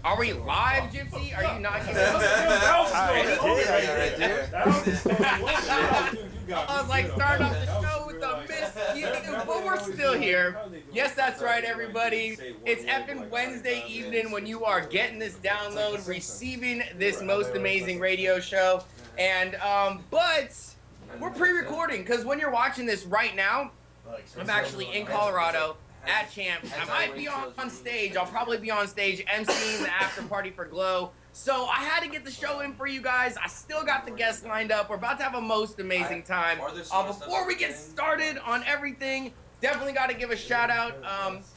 Are we live, Gypsy? Are you not getting I was like starting off the show with a miss, but we're still here. Yes, that's right, everybody. It's effing Wednesday evening when you are getting this download, receiving this most amazing radio show. And, but we're pre-recording because when you're watching this right now, I'm actually in Colorado at Champs. I might be on stage. I'll probably be on stage emceeing the after party for Glow. So I had to get the show in for you guys. I still got the guests lined up. We're about to have a most amazing time. Before we get started on everything, definitely got to give a shout out,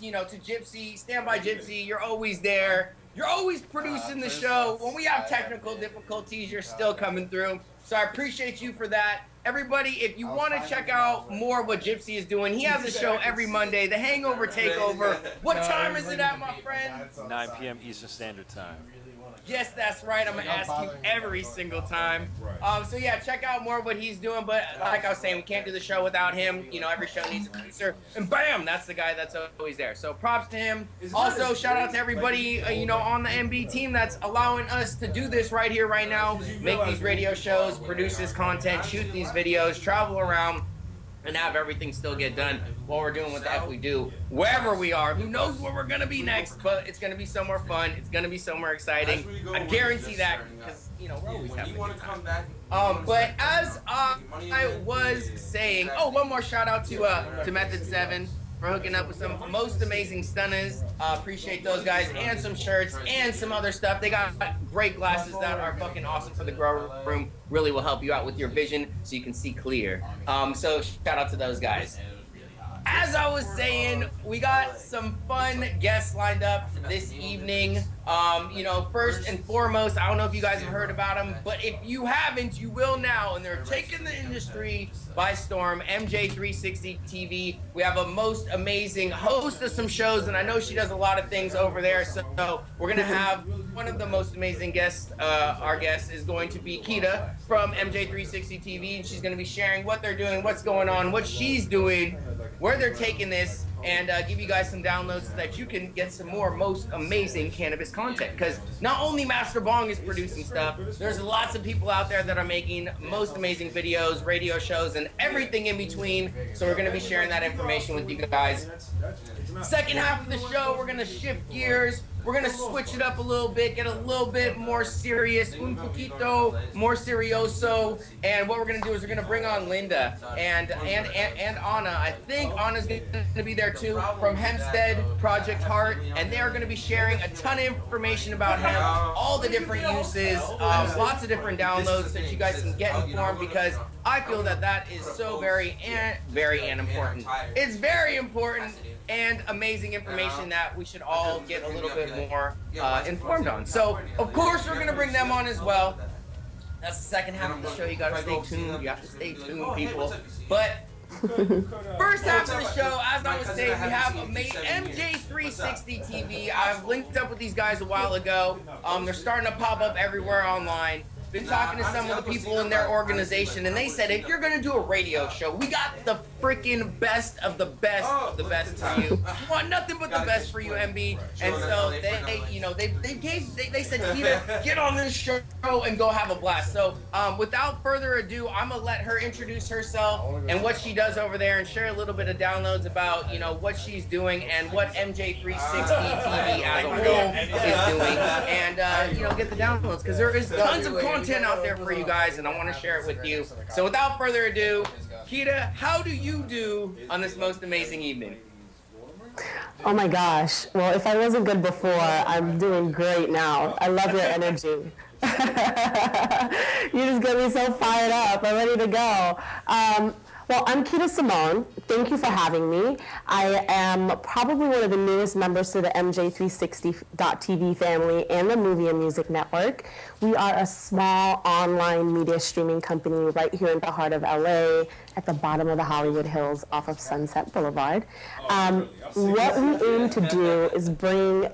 you know, to Gypsy. Stand by Gypsy. You're always there. You're always producing the show. When we have technical difficulties, you're still coming through. So I appreciate you for that. Everybody, if you want to check out more of what Gypsy is doing, he has a show every Monday, The Hangover Takeover. What time is it at, my friend? 9 p.m. Eastern Standard Time. Yes, that's right. I'm going to ask you every single time. So, yeah, check out more of what he's doing. But like I was saying, we can't do the show without him. You know, every show needs a producer. And bam, that's the guy that's always there. So props to him. Also, shout out to everybody, you know, on the MB team that's allowing us to do this right here, right now. Make these radio shows, produce this content, shoot these videos, travel around, and have everything still get done while we're doing what the F we do, wherever we are. Who knows where we're going to be next, but it's going to be somewhere fun. It's going to be somewhere exciting. I guarantee that because, you know, we're always having a good time. But as I was saying, oh, one more shout out to Method 7 for hooking up with some most amazing stunners. Appreciate those guys, and some shirts and some other stuff. They got great glasses that are fucking awesome for the grow room. Really will help you out with your vision so you can see clear. So shout out to those guys. As I was saying, we got some fun guests lined up this evening. You know, first and foremost, I don't know if you guys have heard about them, but if you haven't, you will now. And they're taking the industry by storm. MJ360 TV. We have a most amazing host of some shows, and I know she does a lot of things over there. So we're gonna have one of the most amazing guests. Our guest is going to be Keeta from MJ360 TV, and she's gonna be sharing what they're doing, what's going on, what she's doing, where they're taking this, and give you guys some downloads so that you can get some more most amazing cannabis content. Because not only Master Bong is producing stuff, there's lots of people out there that are making most amazing videos, radio shows, and everything in between. So we're going to be sharing that information with you guys. Second half of the show, we're going to shift gears. We're going to switch it up a little bit, get a little bit more serious, un poquito more serioso. And what we're going to do is we're going to bring on Linda and Anna. I think Anna's going to be there too, from Hempstead, Project Heart. And they're going to be sharing a ton of information about hemp, all the different uses, lots of different downloads so that you guys can get informed, because I feel that that is so very important. It's very important and amazing information that we should all get a little bit more informed on. So, of course, we're going to bring them on as well. That's the second half of the show. You got to stay tuned. You have to stay tuned, people. But first half of the show, as I was saying, we have MJ360 TV. I've linked up with these guys a while ago. They're starting to pop up everywhere online. Been talking to some of the people in their organization, and they said, if you're going to do a radio show, we got the freaking best of the best of the best for you. We want nothing but the best for you, MB. And so they you know, they said, Keeta, get on this show and go have a blast. So without further ado, I'm going to let her introduce herself and what she does over there, and share a little bit of downloads about, you know, what she's doing and what MJ360 TV as a whole is doing, and you know, get the downloads, because there is tons of content out there for you guys, and I want to share it with you. So without further ado, Keeta, how do you do on this most amazing evening? Oh my gosh. Well, if I wasn't good before, I'm doing great now. I love your energy. You just get me so fired up. I'm ready to go. Well, I'm Keeta Simone. Thank you for having me. I am probably one of the newest members to the MJ360.TV family and the Movie and Music Network. We are a small online media streaming company right here in the heart of LA, at the bottom of the Hollywood Hills off of Sunset Boulevard. What we aim to do is bring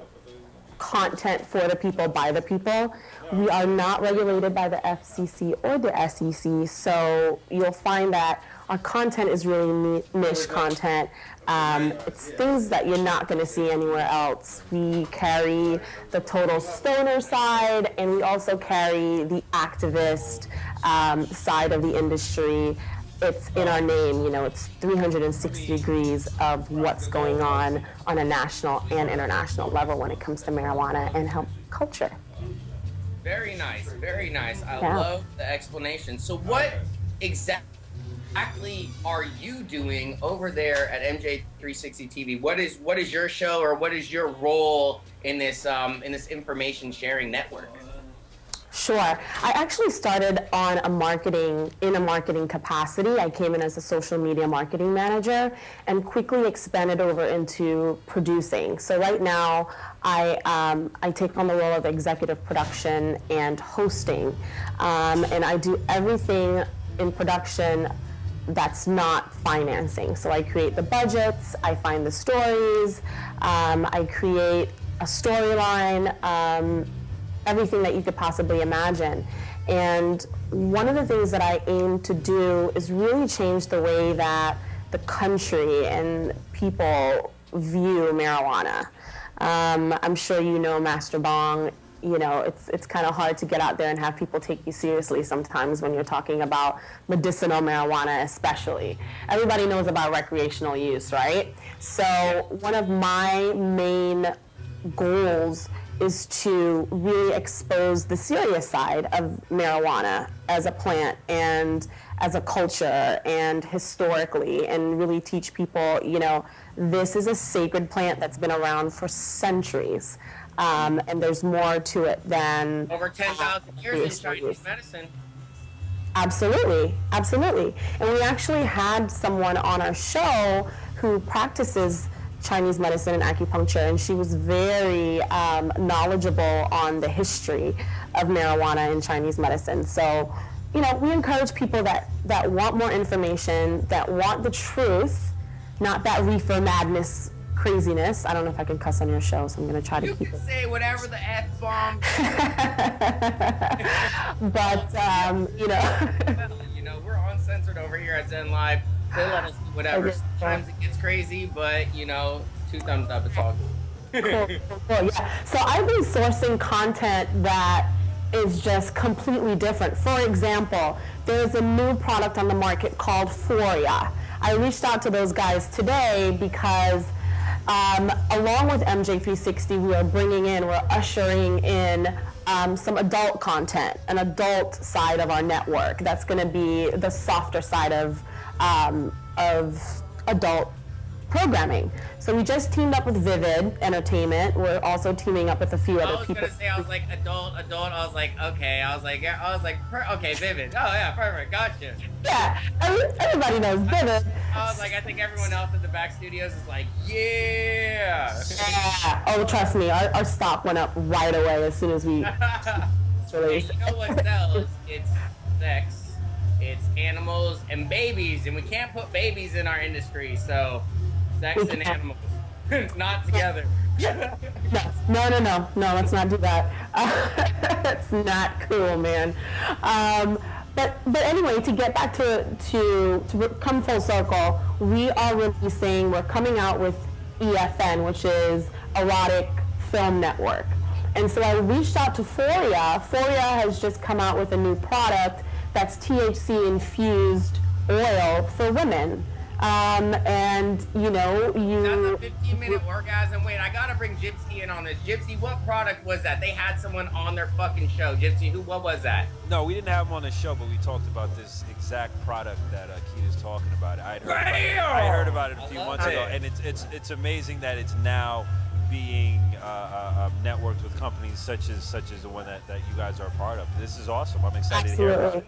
content for the people, by the people. We are not regulated by the FCC or the SEC, so you'll find that our content is really niche content. It's things that you're not going to see anywhere else. We carry the total stoner side, and we also carry the activist side of the industry. It's in our name, you know, it's 360 degrees of what's going on a national and international level when it comes to marijuana and hemp culture. Very nice, very nice. I love the explanation. So what exactly are you doing over there at MJ360 TV? What is your show, or what is your role in this information sharing network? Sure. I actually started in a marketing capacity. I came in as a social media marketing manager and quickly expanded over into producing. So right now, I take on the role of executive production and hosting, and I do everything in production that's not financing. So I create the budgets, I find the stories, I create a storyline, everything that you could possibly imagine. And one of the things that I aim to do is really change the way that the country and people view marijuana. I'm sure you know Master Bong. You know, it's kind of hard to get out there and have people take you seriously sometimes when you're talking about medicinal marijuana, especially. Everybody knows about recreational use, right? So one of my main goals is to really expose the serious side of marijuana as a plant and as a culture and historically, and really teach people, you know, this is a sacred plant that's been around for centuries, and there's more to it than over 10,000 years in Chinese medicine. Absolutely, absolutely. And we actually had someone on our show who practices Chinese medicine and acupuncture, and she was very knowledgeable on the history of marijuana and Chinese medicine. So, you know, we encourage people that want more information, that want the truth, not that reefer madness craziness. I don't know if I can cuss on your show, so I'm going to try to keep it. You can say whatever the F-bomb. But, you know. You know, we're uncensored over here at Zen Live. They let us do whatever. Sometimes it gets crazy, but, you know, 2 thumbs up, it's all good. Cool, yeah. So I've been sourcing content that is just completely different. For example, there's a new product on the market called Foria. I reached out to those guys today because along with MJ360, we're ushering in some adult content, an adult side of our network. That's going to be the softer side of adult programming. So we just teamed up with Vivid Entertainment. We're also teaming up with a few other people. I was like adult. I was like, okay. Okay, Vivid. Oh yeah, perfect. Gotcha. Yeah, everybody knows Vivid. I was like, I think everyone else at the back studios is like, yeah. Yeah. Oh, trust me, our stock went up right away as soon as we released. You know what sells? It's sex. It's animals and babies, and we can't put babies in our industry, so sex and animals, not together. No, let's not do that. That's not cool, man. But anyway, to get back to come full circle, we're coming out with EFN, which is Erotic Film Network. And so I reached out to Foria. Foria has just come out with a new product that's THC infused oil for women. And you know, That's a 15-minute orgasm. Wait, I gotta bring Gypsy in on this. Gypsy, what product was that? They had someone on their fucking show. Gypsy, what was that? No, we didn't have him on the show, but we talked about this exact product that Keeta's talking about. I heard about it a few months ago, and it's amazing that it's now being networked with companies such as the one that you guys are a part of. This is awesome. I'm excited to hear about it.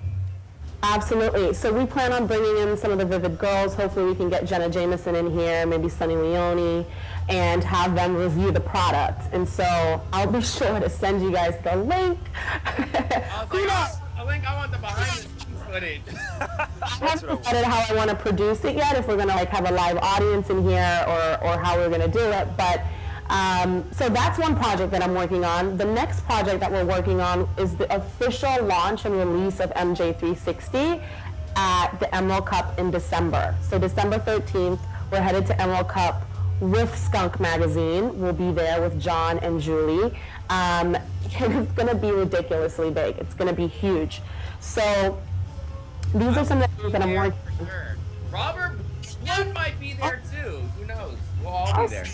Absolutely. So we plan on bringing in some of the Vivid girls. Hopefully we can get Jenna Jameson in here, maybe Sunny Leone, and have them review the product. And so I'll be sure to send you guys the link. I want the behind the scenes footage. I haven't decided how I want to produce it yet, if we're going to like have a live audience in here or how we're going to do it. But So that's one project that I'm working on. The next project that we're working on is the official launch and release of MJ360 at the Emerald Cup in December. So December 13th, we're headed to Emerald Cup with Skunk Magazine. We'll be there with John and Julie. And it's going to be ridiculously big. It's going to be huge. So these are some of the things that I'm working on. Sure. Robert Blood might be there too. Who knows? We'll all be there.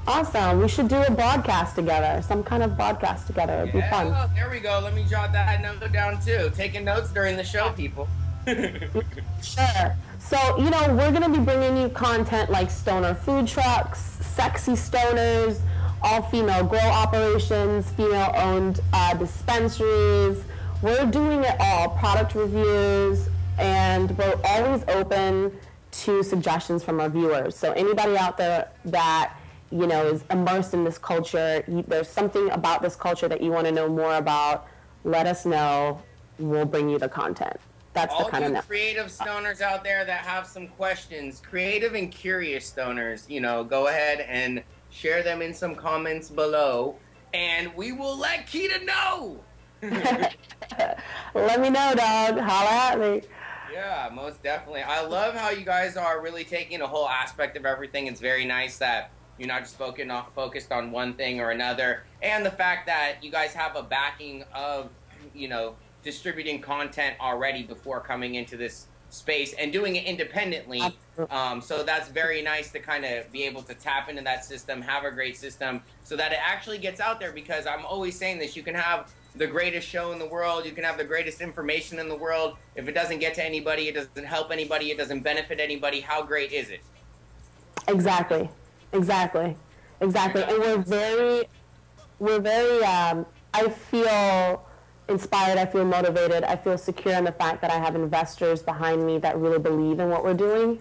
Awesome. We should do a broadcast together, some kind of broadcast together. It'd be fun. Oh, there we go. Let me jot that note down too. Taking notes during the show, people. Sure. So, you know, we're going to be bringing you content like stoner food trucks, sexy stoners, all-female grow operations, female-owned dispensaries. We're doing it all, product reviews, and we're always open to suggestions from our viewers. So anybody out there that, you know, is immersed in this culture, there's something about this culture that you want to know more about, let us know. We'll bring you the content. That's all the kind of creative stoners out there that have some questions, creative and curious stoners, you know, go ahead and share them in some comments below, and we will let Keeta know. Let me know, dog. Holla at me. Yeah, most definitely. I love how you guys are really taking a whole aspect of everything. It's very nice that you're not just focused on one thing or another, and the fact that you guys have a backing of, you know, distributing content already before coming into this space and doing it independently. So that's very nice to kind of be able to tap into that system, have a great system so that it actually gets out there, because I'm always saying this, you can have the greatest show in the world, you can have the greatest information in the world. If it doesn't get to anybody, it doesn't help anybody, it doesn't benefit anybody, how great is it? Exactly. And we're very, I feel inspired, I feel motivated, I feel secure in the fact that I have investors behind me that really believe in what we're doing.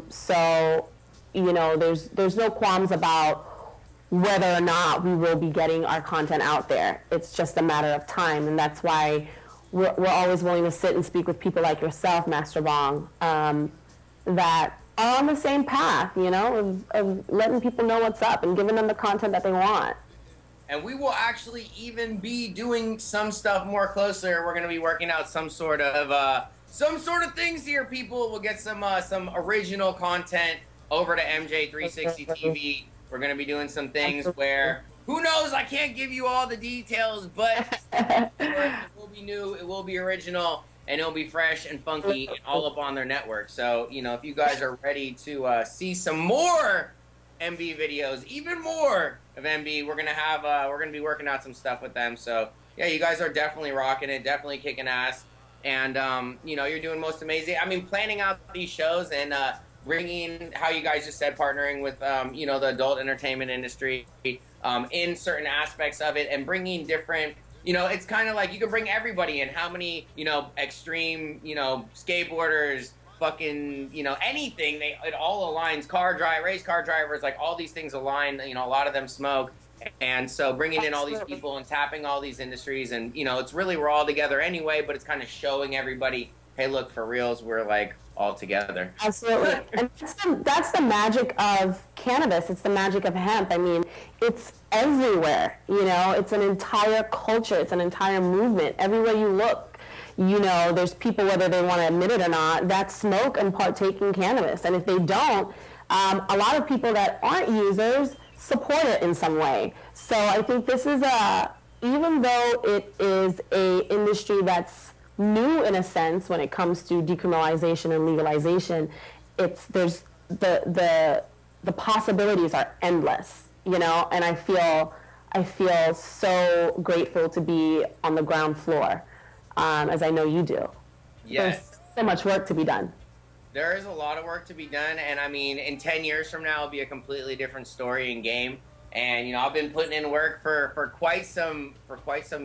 So, you know, there's no qualms about whether or not we will be getting our content out there. It's just a matter of time, and that's why we're always willing to sit and speak with people like yourself, Master Bong, that are on the same path, you know, of letting people know what's up and giving them the content that they want. And we will actually even be doing some stuff more closer. We're going to be working out some sort of things here, people. We'll get some original content over to MJ360 TV. We're going to be doing some things where, who knows, I can't give you all the details, but it will be new, it will be original, and it'll be fresh and funky and all up on their network. So, you know, if you guys are ready to see some more MB videos, even more of MB, we're gonna be working out some stuff with them. So yeah, you guys are definitely rocking it, definitely kicking ass, and you know, you're doing most amazing. I mean, planning out these shows and bringing, how you guys just said, partnering with you know, the adult entertainment industry in certain aspects of it, and bringing different, you know, it's kind of like you can bring everybody in. How many, you know, extreme, you know, skateboarders, fucking, you know, anything, it all aligns. Race car drivers, like all these things align. You know, a lot of them smoke, and so bringing in all these people and tapping all these industries, and you know, it's really, we're all together anyway, but it's kind of showing everybody, hey, look, for reals, we're like all together. Absolutely. And that's the magic of cannabis. It's the magic of hemp. I mean, it's everywhere, you know, it's an entire culture, it's an entire movement. Everywhere you look, you know, there's people, whether they want to admit it or not, that smoke and partake in cannabis. And if they don't, a lot of people that aren't users support it in some way. So I think this is even though it is a industry that's new in a sense when it comes to decriminalization and legalization, there's the possibilities are endless, you know, and I feel so grateful to be on the ground floor. As I know you do. Yes. There's so much work to be done. There is a lot of work to be done, and I mean, in 10 years from now, it'll be a completely different story and game. And you know, I've been putting in work for quite some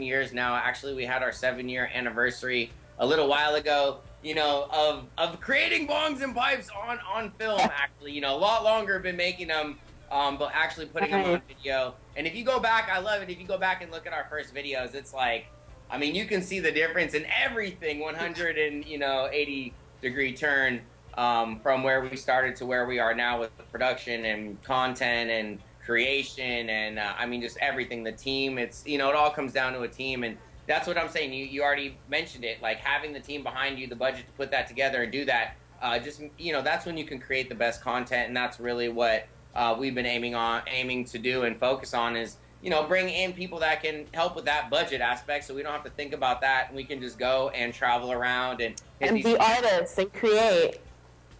years now. Actually, we had our 7-year anniversary a little while ago. You know, of creating bongs and pipes on film. Actually, you know, a lot longer been making them, but actually putting them on video. And if you go back, I love it. If you go back and look at our first videos, it's like, I mean, you can see the difference in everything, 180-degree turn from where we started to where we are now with production and content and creation and I mean just everything. The team, it's it all comes down to a team, and that's what I'm saying. You already mentioned it, like having the team behind you, the budget to put that together and do that. Just that's when you can create the best content, and that's really what we've been aiming to do and focus on is bring in people that can help with that budget aspect, so we don't have to think about that, and we can just go and travel around and be artists and create.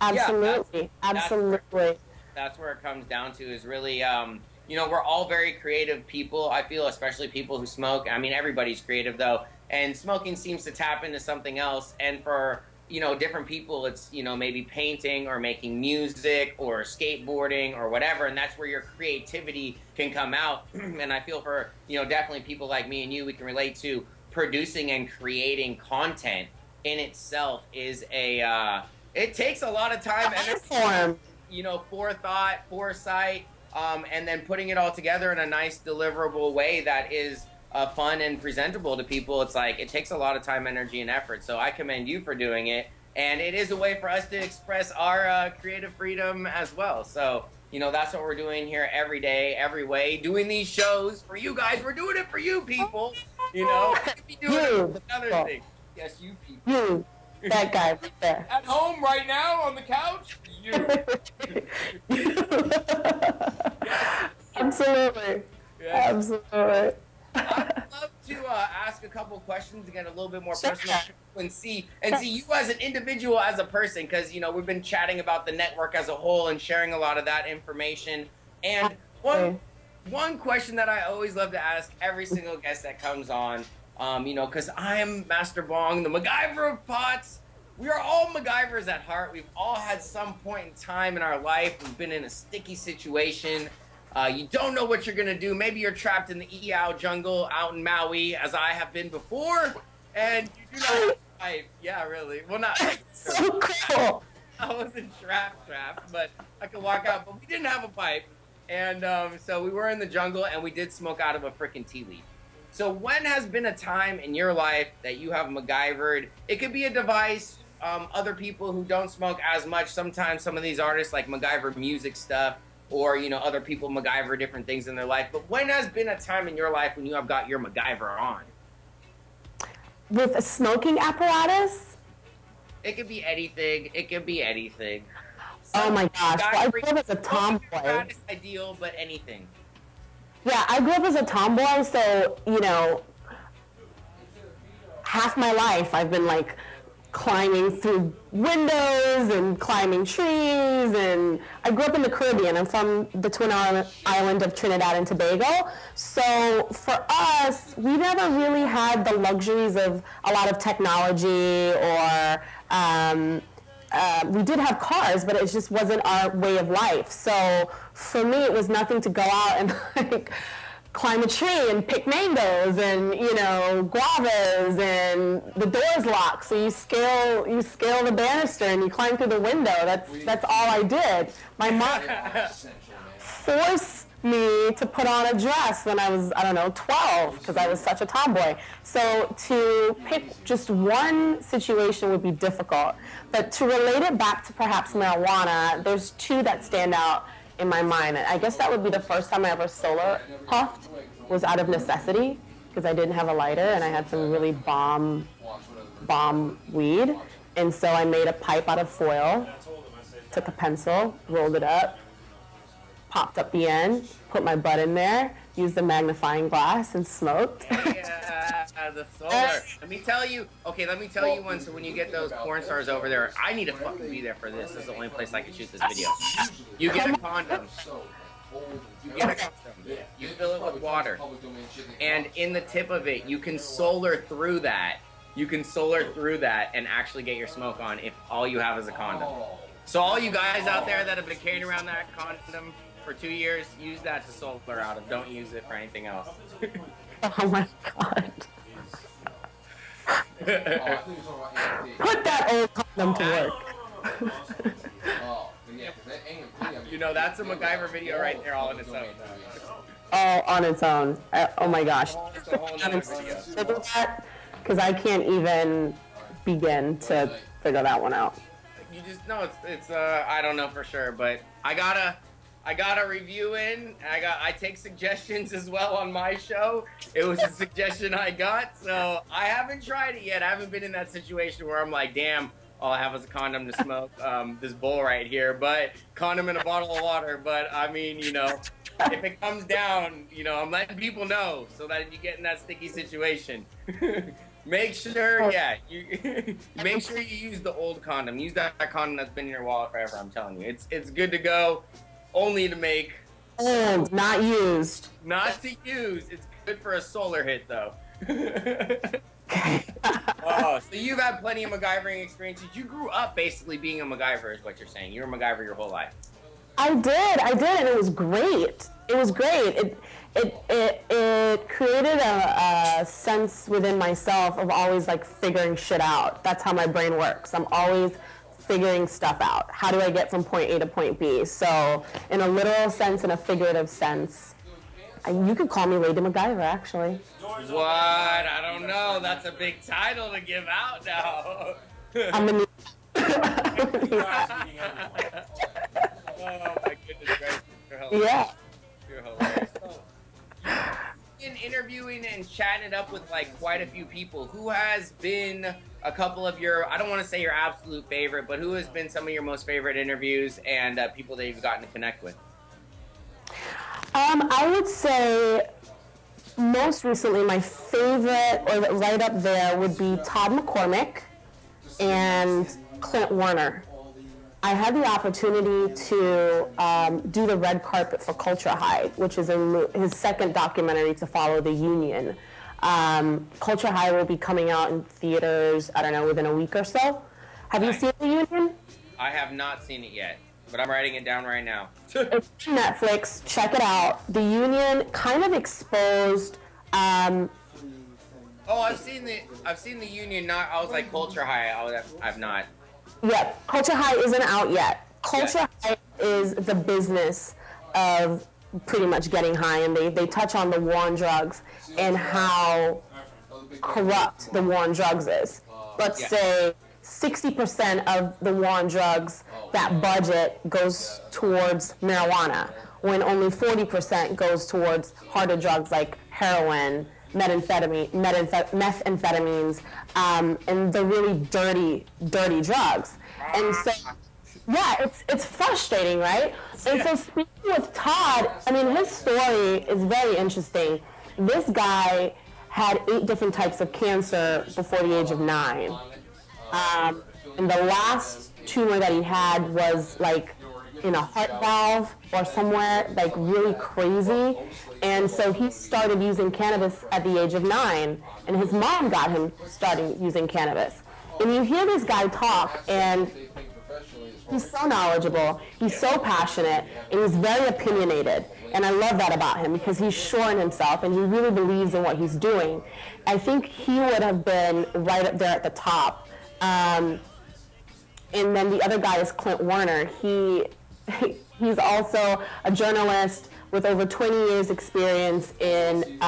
Absolutely, yeah, absolutely. That's where it comes down to is really we're all very creative people. I feel, especially people who smoke. I mean, everybody's creative though, and smoking seems to tap into something else. And for different people, it's maybe painting or making music or skateboarding or whatever, and that's where your creativity can come out. And I feel for definitely people like me and you, we can relate to producing and creating content in itself is it takes a lot of time, energy, forethought, foresight, and then putting it all together in a nice deliverable way that is fun and presentable to people. It's like it takes a lot of time, energy, and effort. So I commend you for doing it, and it is a way for us to express our creative freedom as well. So that's what we're doing here every day, every way, doing these shows for you guys. We're doing it for you people. We could be doing it for other things. Yes, you people. You. That guy right there. At home right now on the couch? You. Absolutely. Yeah. Absolutely. I'd love to ask a couple questions to get a little bit more personal and see you as an individual, as a person, because we've been chatting about the network as a whole and sharing a lot of that information. And one question that I always love to ask every single guest that comes on, because I am Master Bong, the MacGyver of pots. We are all MacGyvers at heart. We've all had some point in time in our life. We've been in a sticky situation. You don't know what you're going to do. Maybe you're trapped in the Eow jungle out in Maui, as I have been before, and you do not have a pipe. Yeah, really. Well, not so cool. I wasn't trapped, but I could walk out. But we didn't have a pipe, and so we were in the jungle, and we did smoke out of a freaking tea leaf. So when has been a time in your life that you have MacGyvered? It could be a device. Other people who don't smoke as much, sometimes some of these artists like MacGyver music stuff, or other people MacGyver different things in their life. But when has been a time in your life when you have got your MacGyver on? With a smoking apparatus? It could be anything. It could be anything. Oh my gosh! Well, I grew up as a tomboy. Ideal, but anything. Yeah, I grew up as a tomboy, so half my life I've been like climbing through windows and climbing trees, and I grew up in the Caribbean. I'm from the Twin Island of Trinidad and Tobago. So for us, we never really had the luxuries of a lot of technology, or we did have cars, but it just wasn't our way of life. So for me, it was nothing to go out and like climb a tree and pick mangoes and guavas, and the door's locked, so you scale the banister and you climb through the window. That's all I did. My mom forced me to put on a dress when I was 12, because I was such a tomboy. So to pick just one situation would be difficult, but to relate it back to perhaps marijuana, there's two that stand out in my mind. I guess that would be the first time I ever solar puffed, was out of necessity, because I didn't have a lighter and I had some really bomb weed. And so I made a pipe out of foil, took a pencil, rolled it up, popped up the end, put my butt in there, used the magnifying glass, and smoked. The solar. Let me tell you one, so when you get those porn stars over there, I need to fucking be there for this. This is the only place I can shoot this video. You get a condom. You fill it with water. And in the tip of it, you can solar through that. And actually get your smoke on if all you have is a condom. So all you guys out there that have been carrying around that condom for 2 years, use that to solar out of. Don't use it for anything else. Oh my God. Put that old condom to work. That's a MacGyver video right there all on its own. All on its own. Oh my gosh. It's a whole nother video. Because I can't even begin to figure that one out. You just know it's I don't know for sure, but I gotta I got a review in. I take suggestions as well on my show. It was a suggestion I got, so I haven't tried it yet. I haven't been in that situation where I'm like, damn, all I have is a condom to smoke this bowl right here, but condom in a bottle of water. But I mean, if it comes down, I'm letting people know so that if you get in that sticky situation, make sure, yeah, you make sure you use the old condom. Use that condom that's been in your wallet forever. I'm telling you, it's good to go. Only to make. And not used. Not to use. It's good for a solar hit, though. Oh, so you've had plenty of MacGyvering experiences. You grew up basically being a MacGyver, is what you're saying. You were a MacGyver your whole life. I did, and it was great. It was great. It created a sense within myself of always like figuring shit out. That's how my brain works. I'm always figuring stuff out. How do I get from point A to point B? So in a literal sense and a figurative sense, you could call me Lady MacGyver, actually. What? I don't know. That's a big title to give out now. I'm a new... Oh my goodness gracious. You're hilarious. Yeah. You're hilarious. In interviewing and chatting it up with like quite a few people, who has been a couple of your, I don't want to say your absolute favorite, but who has been some of your most favorite interviews and people that you've gotten to connect with? I would say most recently my favorite, or right up there, would be Todd McCormick and Clint Warner. I had the opportunity to do the red carpet for Culture High, which is his second documentary to follow the union. Culture High will be coming out in theaters, I don't know, within a week or so. Have you seen the union? I have not seen it yet, but I'm writing it down right now. It's on Netflix. Check it out. The union kind of exposed. Oh, I've seen the union. Not, I was like Culture High. I've not. Yeah, Culture High isn't out yet. Culture High is the business of pretty much getting high, and they touch on the war on drugs and how corrupt the war on drugs is. Let's say 60% of the war on drugs, that budget goes towards marijuana, when only 40% goes towards harder drugs like heroin, methamphetamines, and the really dirty drugs. And so, yeah, it's frustrating, right? And so speaking with Todd, I mean, his story is very interesting. This guy had 8 different types of cancer before the age of 9. And the last tumor that he had was like in a heart valve or somewhere, like really crazy. And so he started using cannabis at the age of 9, and his mom got him starting using cannabis. And you hear this guy talk, and he's so knowledgeable, he's so passionate, and he's very opinionated. And I love that about him because he's sure in himself and he really believes in what he's doing. I think he would have been right up there at the top. And then the other guy is Clint Warner. He's also a journalist with over 20 years experience in,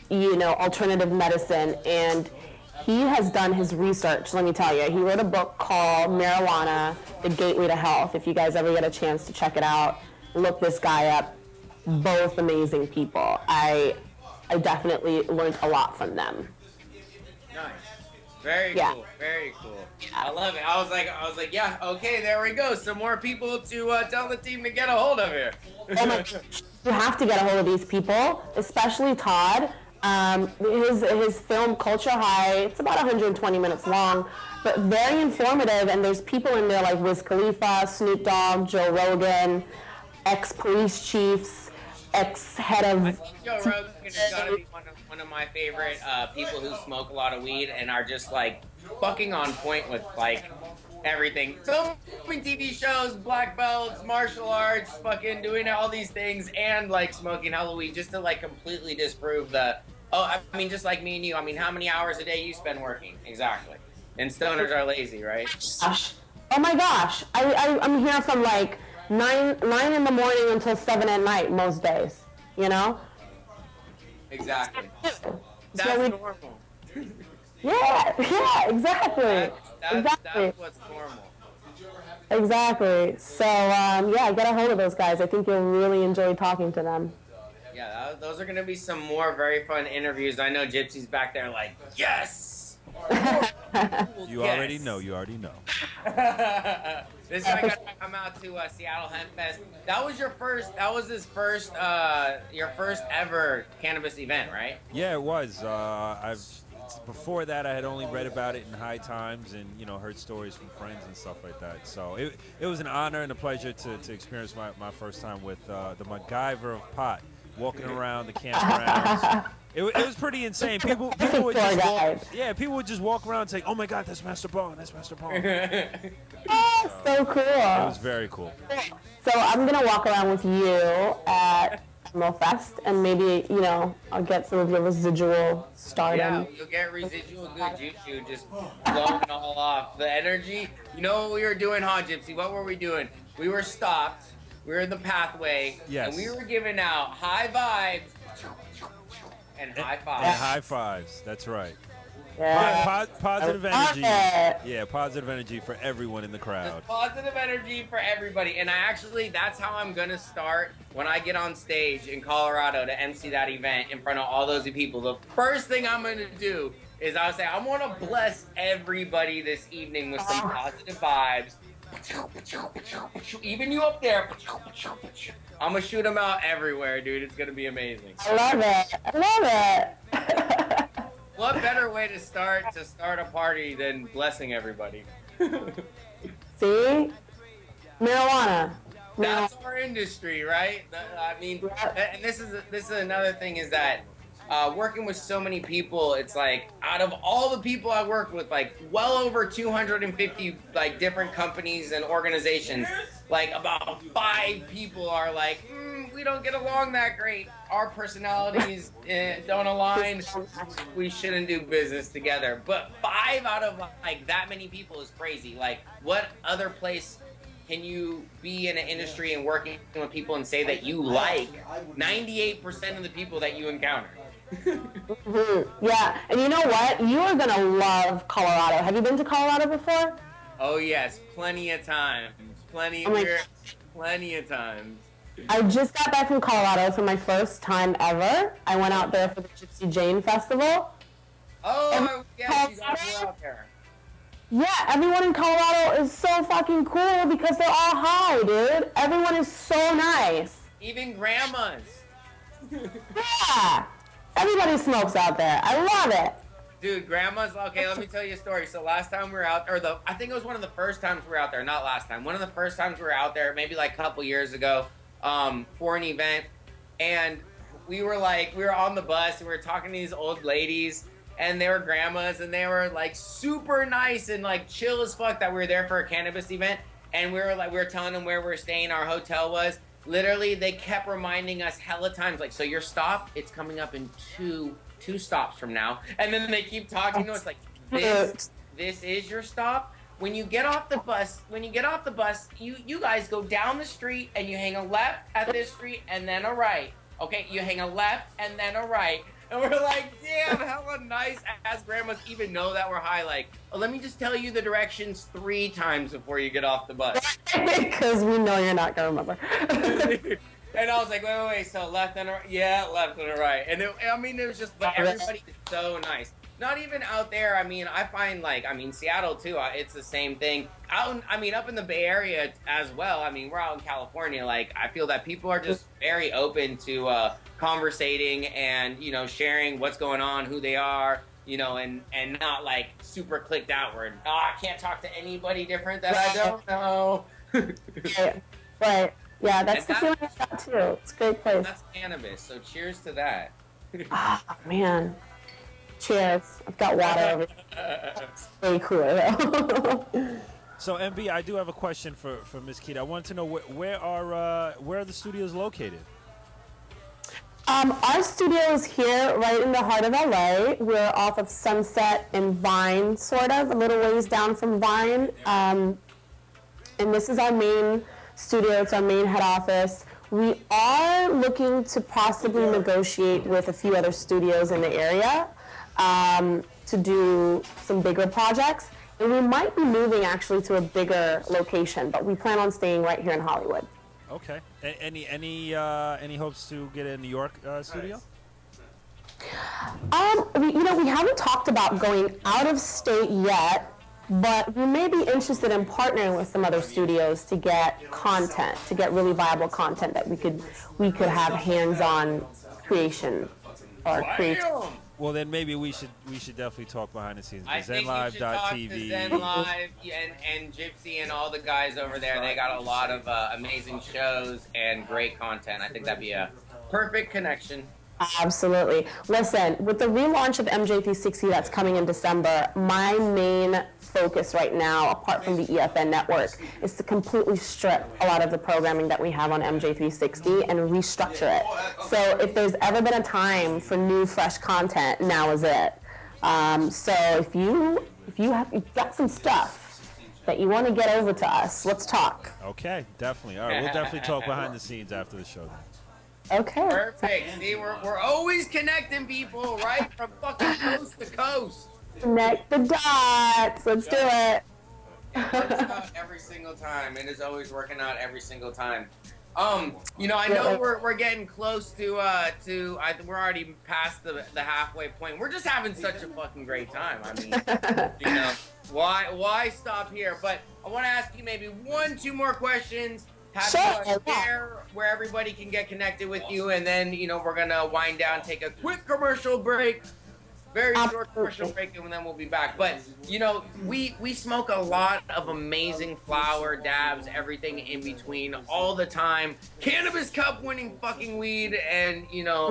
alternative medicine. And he has done his research, let me tell you. He wrote a book called Marijuana, The Gateway to Health. If you guys ever get a chance to check it out, look this guy up. Both amazing people. I definitely learned a lot from them. Nice. Very cool. Very cool. I love it. I was like, yeah, okay, there we go. Some more people to tell the team to get a hold of here. Oh my gosh. You have to get a hold of these people, especially Todd. His film Culture High, it's about 120 minutes long, but very informative, and there's people in there like Wiz Khalifa, Snoop Dogg, Joe Rogan, ex-police chiefs, ex-head of... I think Joe Rogan has got to be one of my favorite people who smoke a lot of weed and are just like fucking on point with like everything. Filming TV shows, black belts, martial arts, fucking doing all these things, and like smoking Halloween just to like completely disprove just like me and you. I mean, how many hours a day you spend working? Exactly. And stoners are lazy, right? Oh my gosh. I'm here from like 9 in the morning until 7 at night most days, you know? Exactly. That's normal. Yeah, exactly. That's what's normal. Exactly. So, yeah, get a hold of those guys. I think you'll really enjoy talking to them. Yeah, those are going to be some more very fun interviews. I know Gypsy's back there like, yes! You already know. You already know. This guy got to come out to Seattle Hempfest. That was your first. That was his first. Your first ever cannabis event, right? Yeah, it was. Before that, I had only read about it in High Times and heard stories from friends and stuff like that. So it was an honor and a pleasure to experience my first time with the MacGyver of pot, walking around the campgrounds. It was pretty insane. People would just walk around and say, "Oh my God, that's Master Bone. That's Master Bone." Oh, so cool. It was very cool. So I'm gonna walk around with you at Fest, and maybe I'll get some of your residual stardom. Yeah, you'll get residual good juju just blowing all off. The energy. You know what we were doing, huh, Gypsy? What were we doing? We were stopped. We were in the pathway, and we were giving out high vibes and high fives. And high fives. That's right. Yeah. Positive energy. Yeah, positive energy for everyone in the crowd. Just positive energy for everybody. And that's how I'm going to start when I get on stage in Colorado to MC that event in front of all those people. The first thing I'm going to do is I'll say, I want to bless everybody this evening with some positive vibes. Even you up there. I'm going to shoot them out everywhere, dude. It's going to be amazing. I love it. What better way to start a party than blessing everybody? See? Marijuana. That's our industry, right? I mean, and this is another thing is that working with so many people, it's like out of all the people I work with, like well over 250 like different companies and organizations, like about 5 people are like, we don't get along that great. Our personalities don't align. We shouldn't do business together. But 5 out of like that many people is crazy. Like, what other place can you be in an industry and working with people and say that you like 98% of the people that you encounter? Yeah, and you know what? You are gonna love Colorado. Have you been to Colorado before? Oh yes, plenty of times. Plenty of times. I just got back from Colorado for my first time ever. I went out there for the Gypsy Jane Festival. Oh, yeah, you guys were out there. Yeah, everyone in Colorado is so fucking cool because they're all high, dude. Everyone is so nice. Even grandmas. Yeah. Everybody smokes out there. I love it. Dude, grandma's, okay, let me tell you a story. So last time we were out, I think it was one of the first times we were out there, not last time. One of the first times we were out there, maybe like a couple years ago, for an event. And we were on the bus, and we were talking to these old ladies, and they were grandmas, and they were like super nice and like chill as fuck that we were there for a cannabis event. And we were telling them where we were staying, our hotel was. Literally, they kept reminding us hella times, like, so your stop, it's coming up in two stops from now. And then they keep talking to us like, this is your stop. When you get off the bus, you guys go down the street and you hang a left at this street and then a right. Okay, you hang a left and then a right. And we're like, damn, hella nice as grandmas even know that we're high. Like, let me just tell you the directions 3 times before you get off the bus. Because we know you're not going to remember. And I was like, wait, so left and a right? Yeah, left and a right. And it was just, like, everybody is so nice. Not even out there, I find, Seattle, too, it's the same thing. Up in the Bay Area as well, we're out in California, like, I feel that people are just very open to conversating and, sharing what's going on, who they are, and not, like, super clicked outward. I can't talk to anybody different that I don't know. Right. Yeah, that's the feeling I got, too. It's a great place. That's cannabis, so cheers to that. Oh, man. Cheers. I've got water over here. It's way cooler, though. So, MB, I do have a question for Ms. Keeta. I wanted to know where are the studios located? Our studio is here, right in the heart of LA. We're off of Sunset and Vine, sort of, a little ways down from Vine. And this is our main studio. It's our main head office. We are looking to possibly negotiate with a few other studios in the area to do some bigger projects. And we might be moving actually to a bigger location, but we plan on staying right here in Hollywood. Okay. Any hopes to get a New York studio? We haven't talked about going out of state yet, but we may be interested in partnering with some other studios to get content, to get really viable content that we could have hands-on creation or create. Well, then maybe we should definitely talk behind the scenes. I think you should talk to Zen Live and Gypsy and all the guys over there. They got a lot of amazing shows and great content. I think that'd be a perfect connection. Absolutely. Listen, with the relaunch of MJ360 that's coming in December, my main focus right now, apart from the EFN network, is to completely strip a lot of the programming that we have on MJ360 and restructure it. So if there's ever been a time for new, fresh content, now is it. So if you've got some stuff that you want to get over to us, let's talk. Okay, definitely. All right, we'll definitely talk behind the scenes after the show then. Okay. Perfect. See, we're always connecting people, right? From fucking coast to coast. Connect the dots. Let's do it. It works out every single time. It is always working out every single time. I know we're getting close to we're already past the halfway point. We're just having such a fucking great time. I mean, why stop here? But I want to ask you maybe 1-2 more questions. Have you share where everybody can get connected with you, and then we're gonna wind down, take a quick commercial break, very short commercial break, and then we'll be back. But we smoke a lot of amazing flower, dabs, everything in between, all the time. Cannabis Cup winning fucking weed, and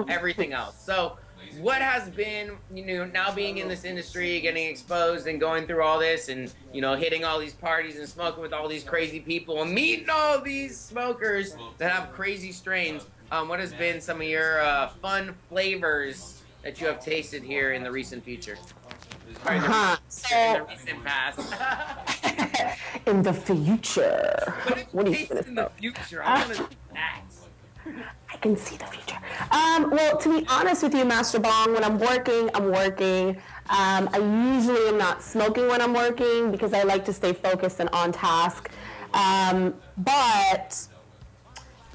everything else. So what has been, now being in this industry, getting exposed and going through all this and, hitting all these parties and smoking with all these crazy people and meeting all these smokers that have crazy strains, what has been some of your fun flavors that you have tasted here in the recent future? In the recent past. In the future. What do you think in the future? I want to ask. I can see the future. Well, to be honest with you, Master Bong, when I'm working, I'm working. I usually am not smoking when I'm working because I like to stay focused and on task. But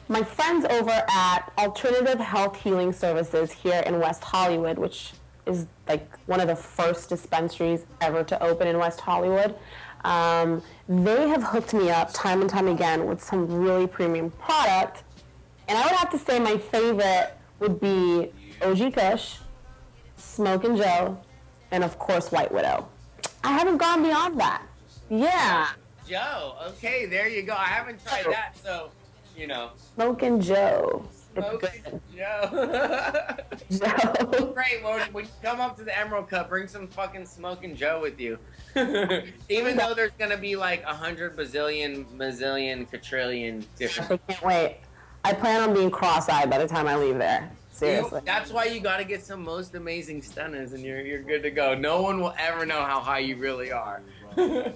my friends over at Alternative Health Healing Services here in West Hollywood, which is like one of the first dispensaries ever to open in West Hollywood, they have hooked me up time and time again with some really premium product. And I would have to say my favorite would be OG Kush, Smokin' Joe, and of course White Widow. I haven't gone beyond that. Yeah. Joe, okay, there you go. I haven't tried that, so, Smokin' Joe. Smokin' Joe. Joe. Great, when you come up to the Emerald Cup, bring some fucking Smokin' Joe with you. Even though there's going to be like 100 bazillion, quadrillion different. I can't wait. I plan on being cross-eyed by the time I leave there. Seriously. That's why you got to get some most amazing stunners, and you're good to go. No one will ever know how high you really are. What?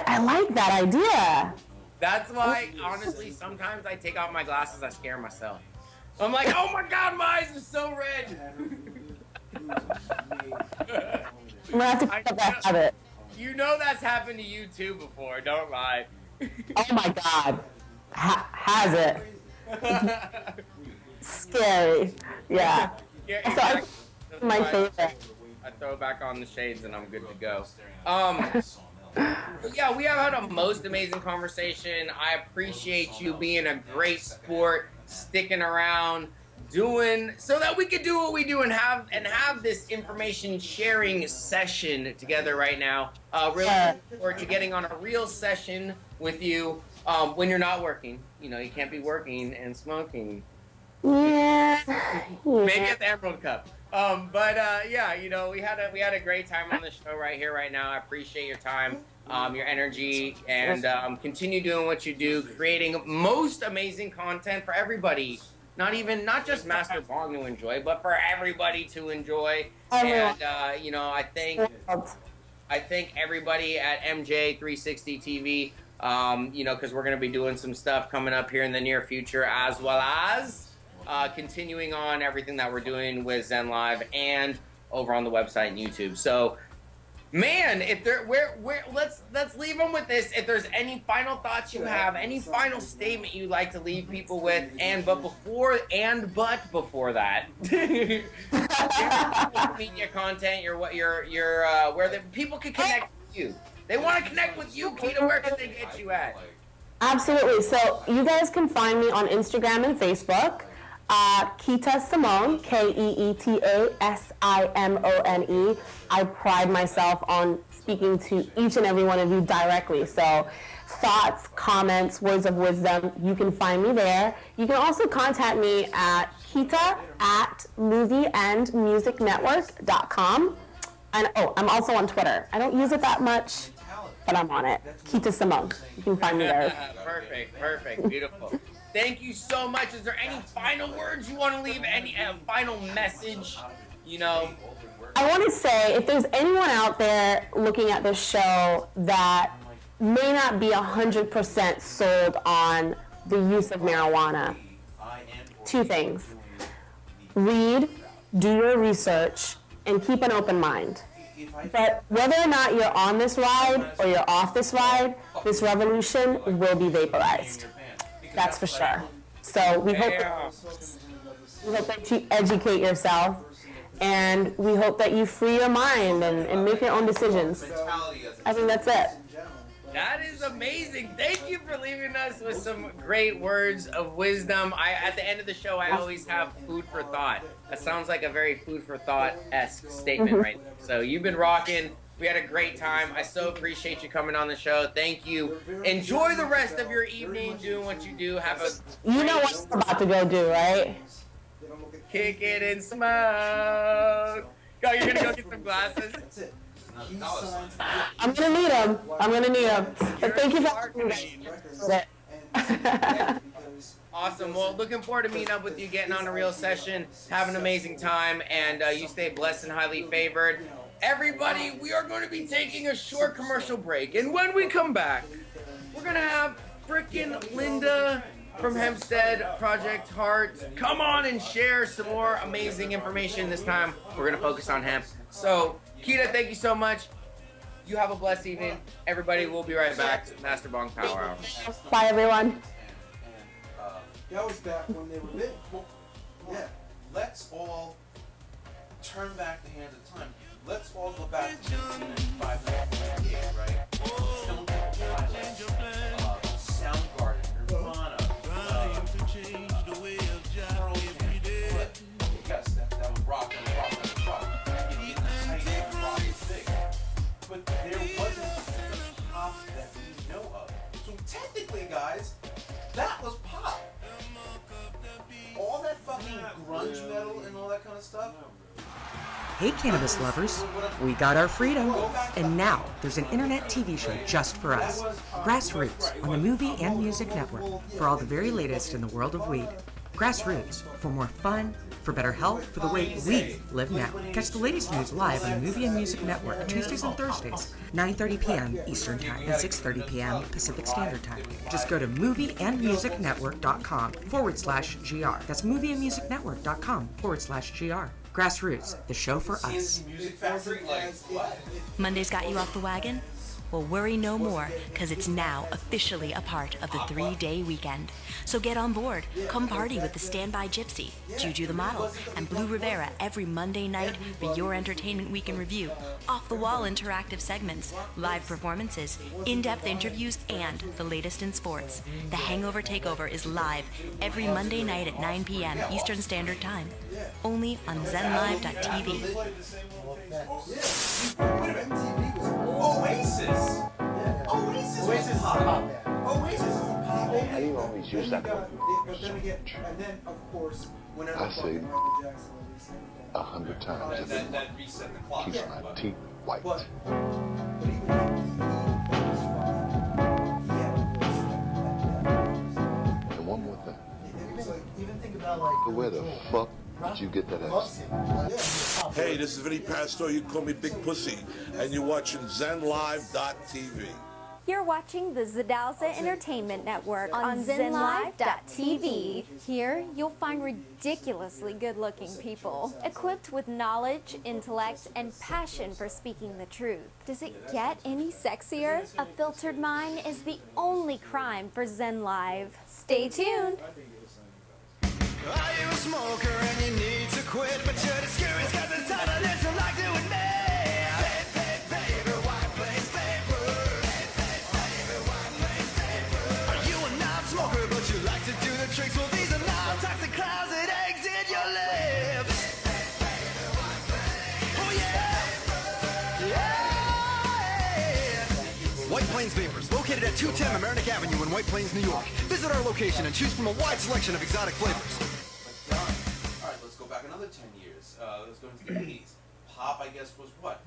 I like that idea. That's why, honestly, sometimes I take off my glasses, I scare myself. I'm like, oh my god, my eyes are so red. I'm gonna have to pick up that habit. That's happened to you too before, don't lie. Oh my god. Has it? Scary. Yeah. So my favorite. I throw back on the shades and I'm good to go. Yeah, we have had a most amazing conversation. I appreciate you being a great sport, sticking around, doing so that we could do what we do and have this information sharing session together right now. Really looking forward to getting on a real session with you when you're not working. You can't be working and smoking. Yeah. Maybe at the Emerald Cup. Yeah, we had a great time on the show right here, right now. I appreciate your time, your energy, and continue doing what you do, creating most amazing content for everybody. Not just Master Bong to enjoy, but for everybody to enjoy. And I think everybody at MJ360 TV, because we're going to be doing some stuff coming up here in the near future, as well as continuing on everything that we're doing with Zen Live and over on the website and YouTube. So Man, if there, let's leave them with this. If there's any final thoughts you have, any final statement you'd like to leave people with, but before that, your media content, your where the people can connect with you. They want to connect with you, Keeta. Where can they get you at? Absolutely. So you guys can find me on Instagram and Facebook. Keeta Simone, KeetaSimone. I pride myself on speaking to each and every one of you directly. So thoughts, comments, words of wisdom, you can find me there. You can also contact me at keeta@movieandmusicnetwork.com. And I'm also on Twitter. I don't use it that much, but I'm on it. Keeta Simone. You can find me there. Perfect, beautiful. Thank you so much. Is there any final words you want to leave? Any final message? I want to say, if there's anyone out there looking at this show that may not be 100% sold on the use of marijuana, two things. Read, do your research, and keep an open mind. But whether or not you're on this ride or you're off this ride, this revolution will be vaporized. That's for sure. So we hope that you educate yourself, and we hope that you free your mind and make your own decisions. I think that's it. That is amazing. Thank you for leaving us with some great words of wisdom. At the end of the show, I always have food for thought. That sounds like a very food for thought-esque statement right now. So you've been rocking. We had a great time. I so appreciate you coming on the show. Thank you. Enjoy the rest of your evening doing what you do. Have a You know what I'm about to go do, right? Kick it and smoke. Go, you're gonna go get some glasses? I'm gonna need them. But thank you for having me. Awesome. Well, looking forward to meeting up with you, getting on a real session. Have an amazing time, and you stay blessed and highly favored. Everybody, we are going to be taking a short commercial break, and when we come back, we're going to have frickin' Linda from Hempstead, Project Heart, come on and share some more amazing information. This time, we're going to focus on hemp. So, Keeta, thank you so much. You have a blessed evening. Everybody, we'll be right back. Master Bong Power Hour. Bye, everyone. That was back when they were big. Yeah. Let's all turn back the hands of time. Let's all go back to 1995, right? Soundgarden, Nirvana, yes, that was rock. You know, rock is big. But there wasn't such pop that we know of. So technically, guys, that was pop. All that fucking grunge metal and all that kind of stuff. Hey cannabis lovers, we got our freedom, and now there's an internet TV show just for us. Grassroots on the Movie and Music Network for all the very latest in the world of weed. Grassroots for more fun, for better health, for the way we live now. Catch the latest news live on the Movie and Music Network Tuesdays and Thursdays, 9:30 p.m. Eastern Time and 6:30 p.m. Pacific Standard Time. Just go to movieandmusicnetwork.com/GR. That's movieandmusicnetwork.com/GR. Grassroots, the show for us. Monday's got you off the wagon? Well, worry no more, because it's now officially a part of the 3-day weekend. So get on board. Come party with the Standby Gypsy, Juju the Model, and Blue Rivera every Monday night for your entertainment week in review, off-the-wall interactive segments, live performances, in-depth interviews, and the latest in sports. The Hangover Takeover is live every Monday night at 9 p.m. Eastern Standard Time, only on zenlive.tv. Oasis. Oasis is pop. Oasis is pop. How do you always use that word? But then again, and then of course, whenever I say 100 times a day. that reset the clock. Keeps my teeth white. But even though And one more thing. even think about Where the fuck did you get that ass? Hey, this is Vinny Pastor. You can call me Big Pussy. And you're watching ZenLive.tv. You're watching the Zadalza Entertainment Network on ZenLive.tv. Here, you'll find ridiculously good-looking people, equipped with knowledge, intellect, and passion for speaking the truth. Does it get any sexier? A filtered mind is the only crime for Zen Live. Stay tuned. Are you a smoker and you need to quit, but you're discouraged because it's time to listen like to with me? Favor, white place paper. Favor, white place paper. Are you a non-smoker but you like to do the tricks? Well, these are non-toxic clouds that exit your lips. Oh yeah, yeah. White Plains Vapors, located at 210 Mamaroneck Avenue in White Plains, New York. Visit our location and choose from a wide selection of exotic flavors. Alright, let's go back another 10 years. Let's go into the 80s. Pop, I guess, was what?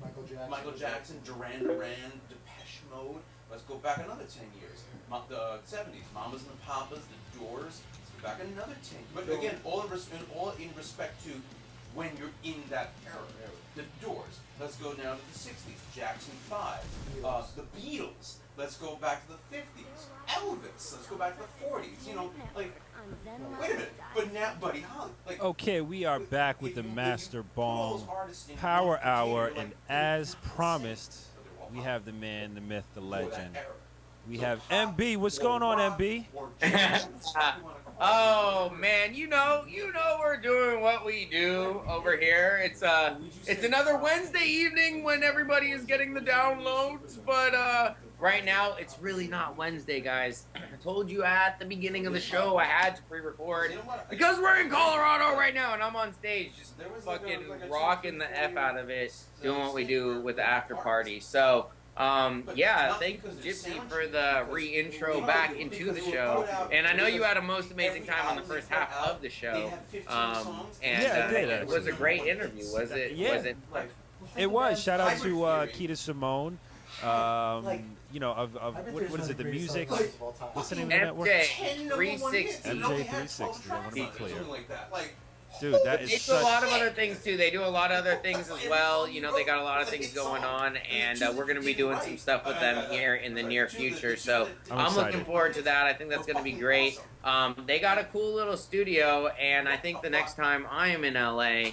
Michael Jackson, Duran Duran, Depeche Mode. Let's go back another 10 years. The 70s, Mamas and the Papas, The Doors. Let's go back another 10 years. But again, all in respect to when you're in that era. The Doors. Let's go now to the 60s. Jackson 5. The Beatles. Let's go back to the 50s. Elvis. Let's go back to the 40s. You know, like, wait a minute. But now, Buddy Holly. Like, Okay, we are back with the Master Bong Power Hour, and as promised, we have the man, the myth, the legend. We have MB. What's going on, MB? Oh man, you know we're doing what we do over here. It's another Wednesday evening when everybody is getting the downloads, but right now it's really not Wednesday, guys. I told you at the beginning of the show I had to pre-record because we're in Colorado right now and I'm on stage just fucking rocking the F out of it, doing what we do with the after party. So yeah, thank you, Gypsy, for the re-intro back into the show. And I know you had a most amazing time on the first half of the show. And Yeah, I did, it was a great interview, was it? Yeah. Was it? It was. Shout out to Keeta Simone. You know, what is it? The music. What's the name of the network? MJ 360. MJ 360. I want to be clear. Like, Dude, that is They do a lot of other things too. They do a lot of other things as well. You know, they got a lot of things going on, and we're going to be doing some stuff with them here in the near future. So I'm looking forward to that. I think that's going to be great. They got a cool little studio, and I think the next time I am in LA,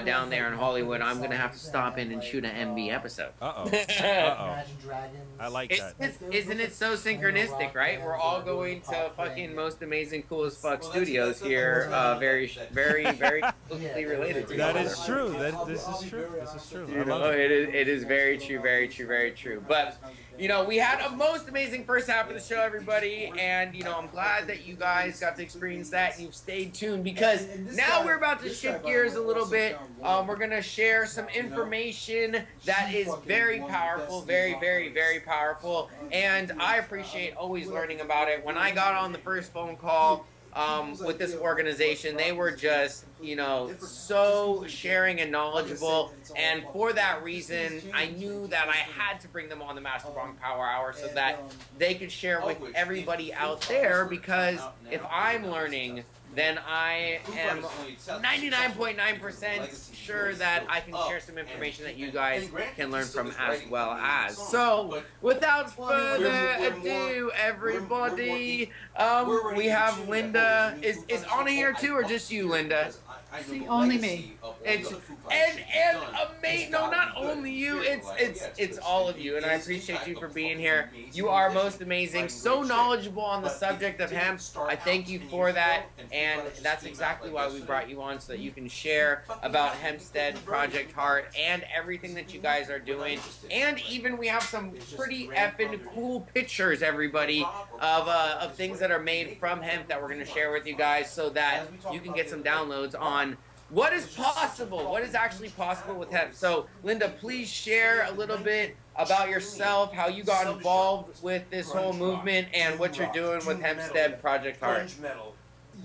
down there in Hollywood, I'm going to have to stop in and shoot an MB episode. I like that. Isn't it so synchronistic, right? We're all going to fucking most amazing, coolest fuck studios here, very closely related to each other. That is true. This is true. This is true. You know, it is very true, very true, very true. But, you know, we had a most amazing first half of the show, everybody, and, you know, I'm glad that you guys got to experience that and you've stayed tuned because now we're about to shift gears a little bit. We're going to share some information that is very powerful, very, very, very powerful, and I appreciate always learning about it. When I got on the first phone call with this organization, they were just, you know, so sharing and knowledgeable, and for that reason I knew that I had to bring them on the Master Bong Power Hour so that they could share with everybody out there, because if I'm learning, then I am 99.9% sure that I can share some information that you guys can learn from as well as. So, without further ado, everybody, we have Linda. Is Anna here too, or just you, Linda? See, only me. It's no, not only you. It's all of you, and I appreciate you for being here. You are most amazing, so knowledgeable on the subject of hemp. I thank you for that, and that's exactly why we brought you on, so that you can share about Hempstead, Project Heart, and everything that you guys are doing. And even we have some pretty effing cool pictures, everybody, of things that are made from hemp that we're going to share with you guys, so that you can get some downloads on what is possible, what is actually possible with hemp. So, Linda, please share a little bit about yourself, how you got involved with this whole movement, and what you're doing with Hempstead Project Heart.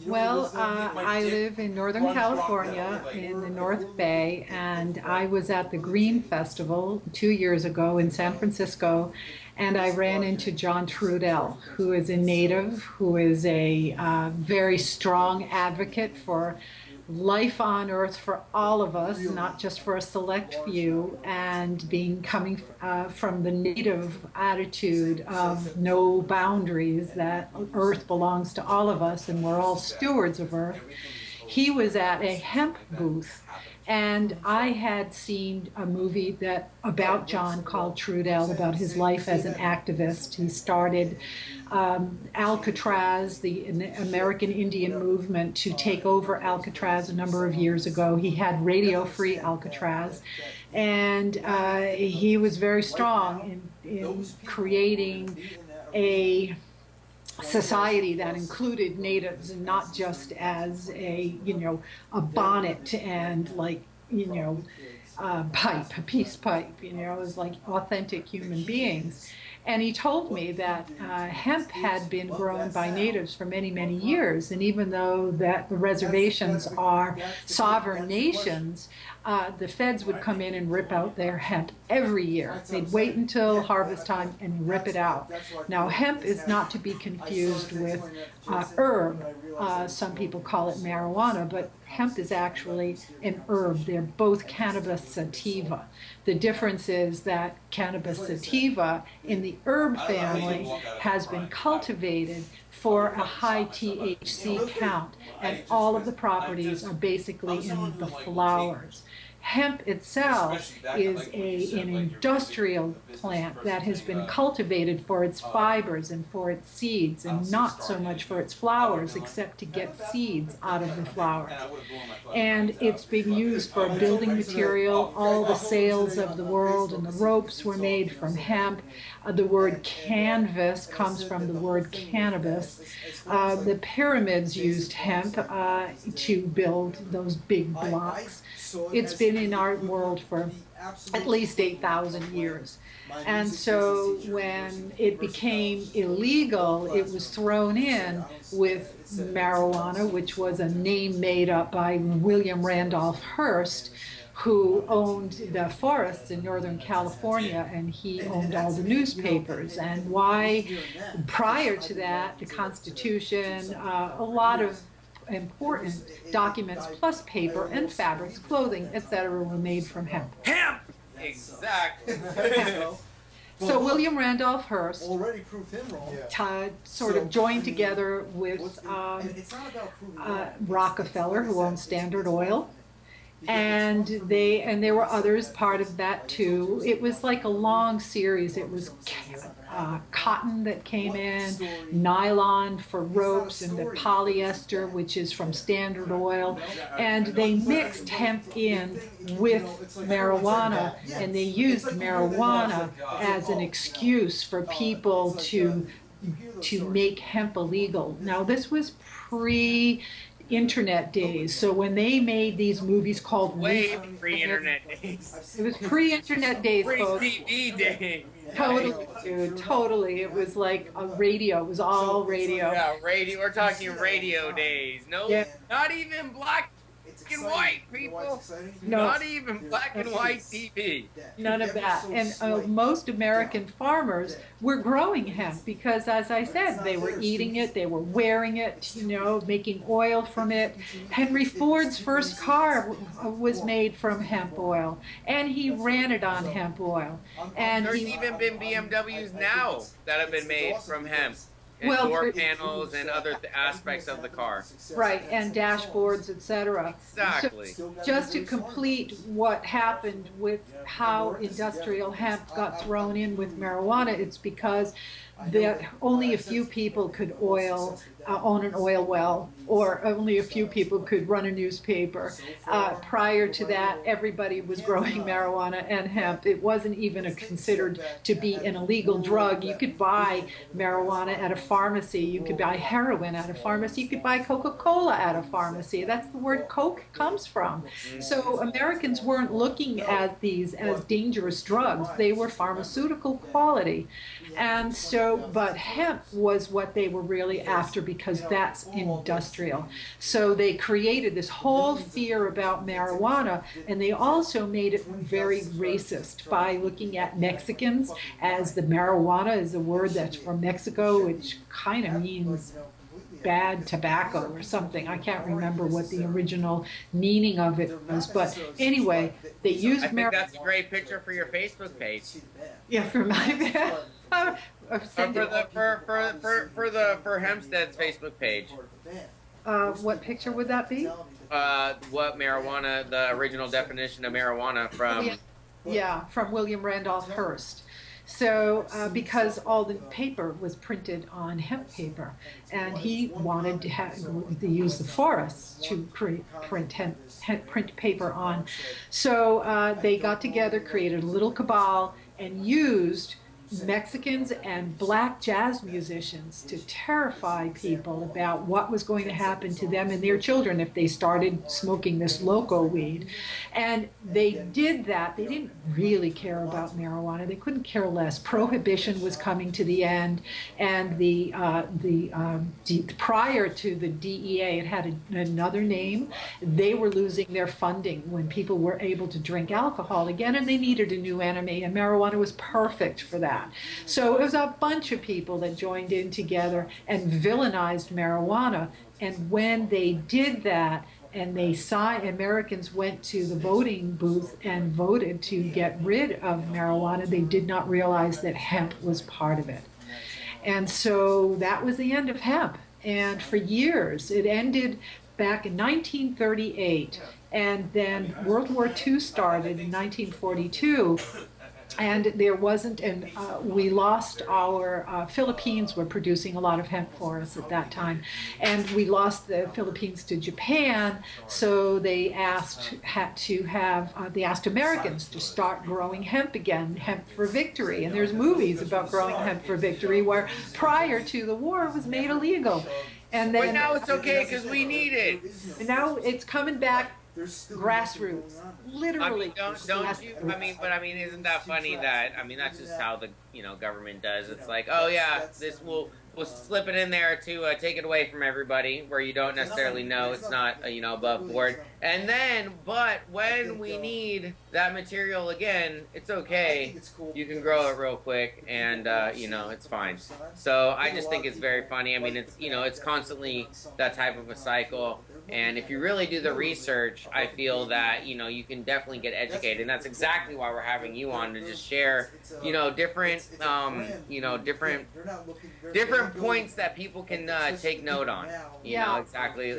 Well, I live in Northern California in the North Bay, and I was at the Green Festival 2 years ago in San Francisco, and I ran into John Trudell, who is a native, who is a very strong advocate for life on earth for all of us, not just for a select few, and coming from the native attitude of no boundaries, that earth belongs to all of us and we're all stewards of earth. He was at a hemp booth, and I had seen a movie about John called Trudell, about his life as an activist. He started Alcatraz, the American Indian movement, to take over Alcatraz a number of years ago. He had radio-free Alcatraz, and he was very strong in creating a society that included natives, and not just as a bonnet and a peace pipe. It was like authentic human beings. And he told me that hemp had been grown by natives for many, many years, and even though that the reservations are sovereign nations, the feds would come in and rip out their hemp every year. They'd wait until harvest time and rip it out. Now, hemp is not to be confused with herb. Some people call it marijuana, but hemp is actually an herb. They're both cannabis sativa. The difference is that cannabis sativa in the herb family has been cultivated for a high THC count, and all of the properties are basically in the flowers. Hemp itself is an industrial plant that has been cultivated for its fibers and for its seeds, and not so much for its flowers, except to get seeds out of the flowers. And it's been used for building material. All the sails of the world and the ropes were made from hemp. The word canvas comes from the word cannabis. The pyramids used hemp to build those big blocks. It's been in our world for at least 8,000 years. And so when it became illegal, it was thrown in with marijuana, which was a name made up by William Randolph Hearst, who owned the forests in Northern California, and he owned all the newspapers. And why, prior to that, the Constitution, a lot of important documents, plus paper and fabrics, clothing, etc., were made from hemp. Hemp! Exactly. So William Randolph Hearst sort of joined together with Rockefeller, who owned Standard Oil, and there were others part of that too. It was like a long series. It was cotton that came in, nylon for ropes, and the polyester, which is from Standard Oil, and they mixed hemp in with marijuana, and they used marijuana as an excuse for people to make hemp illegal. Now, this was pre-internet days, so when they made these movies called pre-internet days. It was pre-internet days, folks. Pre-TV days. Totally, dude, totally. It was like a radio. It was all radio. Yeah, radio. We're talking radio days. No, yeah. Not even black and white, people. No. Not even black and white TV. None of that. And most American farmers were growing hemp because, as I said, they were eating it, they were wearing it, making oil from it. Henry Ford's first car was made from hemp oil, and he ran it on hemp oil. And there's even been BMWs now that have been made from hemp. And door panels and other aspects of the car. Right, and dashboards, etc. Exactly. So just to complete what happened with how industrial hemp got thrown in with marijuana, it's because only a few people could own an oil well, or only a few people could run a newspaper. Prior to that, everybody was growing marijuana and hemp. It wasn't even considered to be an illegal drug. You could buy marijuana at a pharmacy. You could buy heroin at a pharmacy. You could buy Coca-Cola at a pharmacy. That's the word Coke comes from. So Americans weren't looking at these as dangerous drugs. They were pharmaceutical quality. And so, but hemp was what they were really after, because that's industrial. So they created this whole fear about marijuana, and they also made it very racist by looking at Mexicans as the marijuana is a word that's from Mexico, which kind of means bad tobacco or something. I can't remember what the original meaning of it was, but anyway, they used I think that's a great picture for your Facebook page. Yeah, for my for Hempstead's Facebook page. What picture would that be? What marijuana, the original definition of marijuana from... Yeah, from William Randolph Hearst. So, because all the paper was printed on hemp paper, and he wanted to use the forests to print paper on. So they got together, created a little cabal, and used Mexicans and black jazz musicians to terrify people about what was going to happen to them and their children if they started smoking this loco weed. And they did that. They didn't really care about marijuana. They couldn't care less. Prohibition was coming to the end, and prior to the DEA, it had another name. They were losing their funding when people were able to drink alcohol again, and they needed a new enemy, and marijuana was perfect for that. So it was a bunch of people that joined in together and villainized marijuana. And when they did that, and Americans went to the voting booth and voted to get rid of marijuana, they did not realize that hemp was part of it. And so that was the end of hemp. And for years, it ended back in 1938. And then World War II started in 1942. And there wasn't, and we lost our, Philippines were producing a lot of hemp for us at that time. And we lost the Philippines to Japan, so they asked Americans to start growing hemp again, hemp for victory. And there's movies about growing hemp for victory where prior to the war it was made illegal. And then, but now it's okay because we need it. And now it's coming back. Grassroots, literally. I mean, isn't that funny that, I mean, that's just how the, government does. It's like, oh yeah, we'll slip it in there to take it away from everybody where you don't necessarily know it's not, above board. And then, but when we need that material again, it's okay. You can grow it real quick and, it's fine. So I just think it's very funny. I mean, it's, it's constantly that type of a cycle. And if you really do the research, I feel that, you can definitely get educated. And that's exactly why we're having you on, to just share, different points that people can take note on. Exactly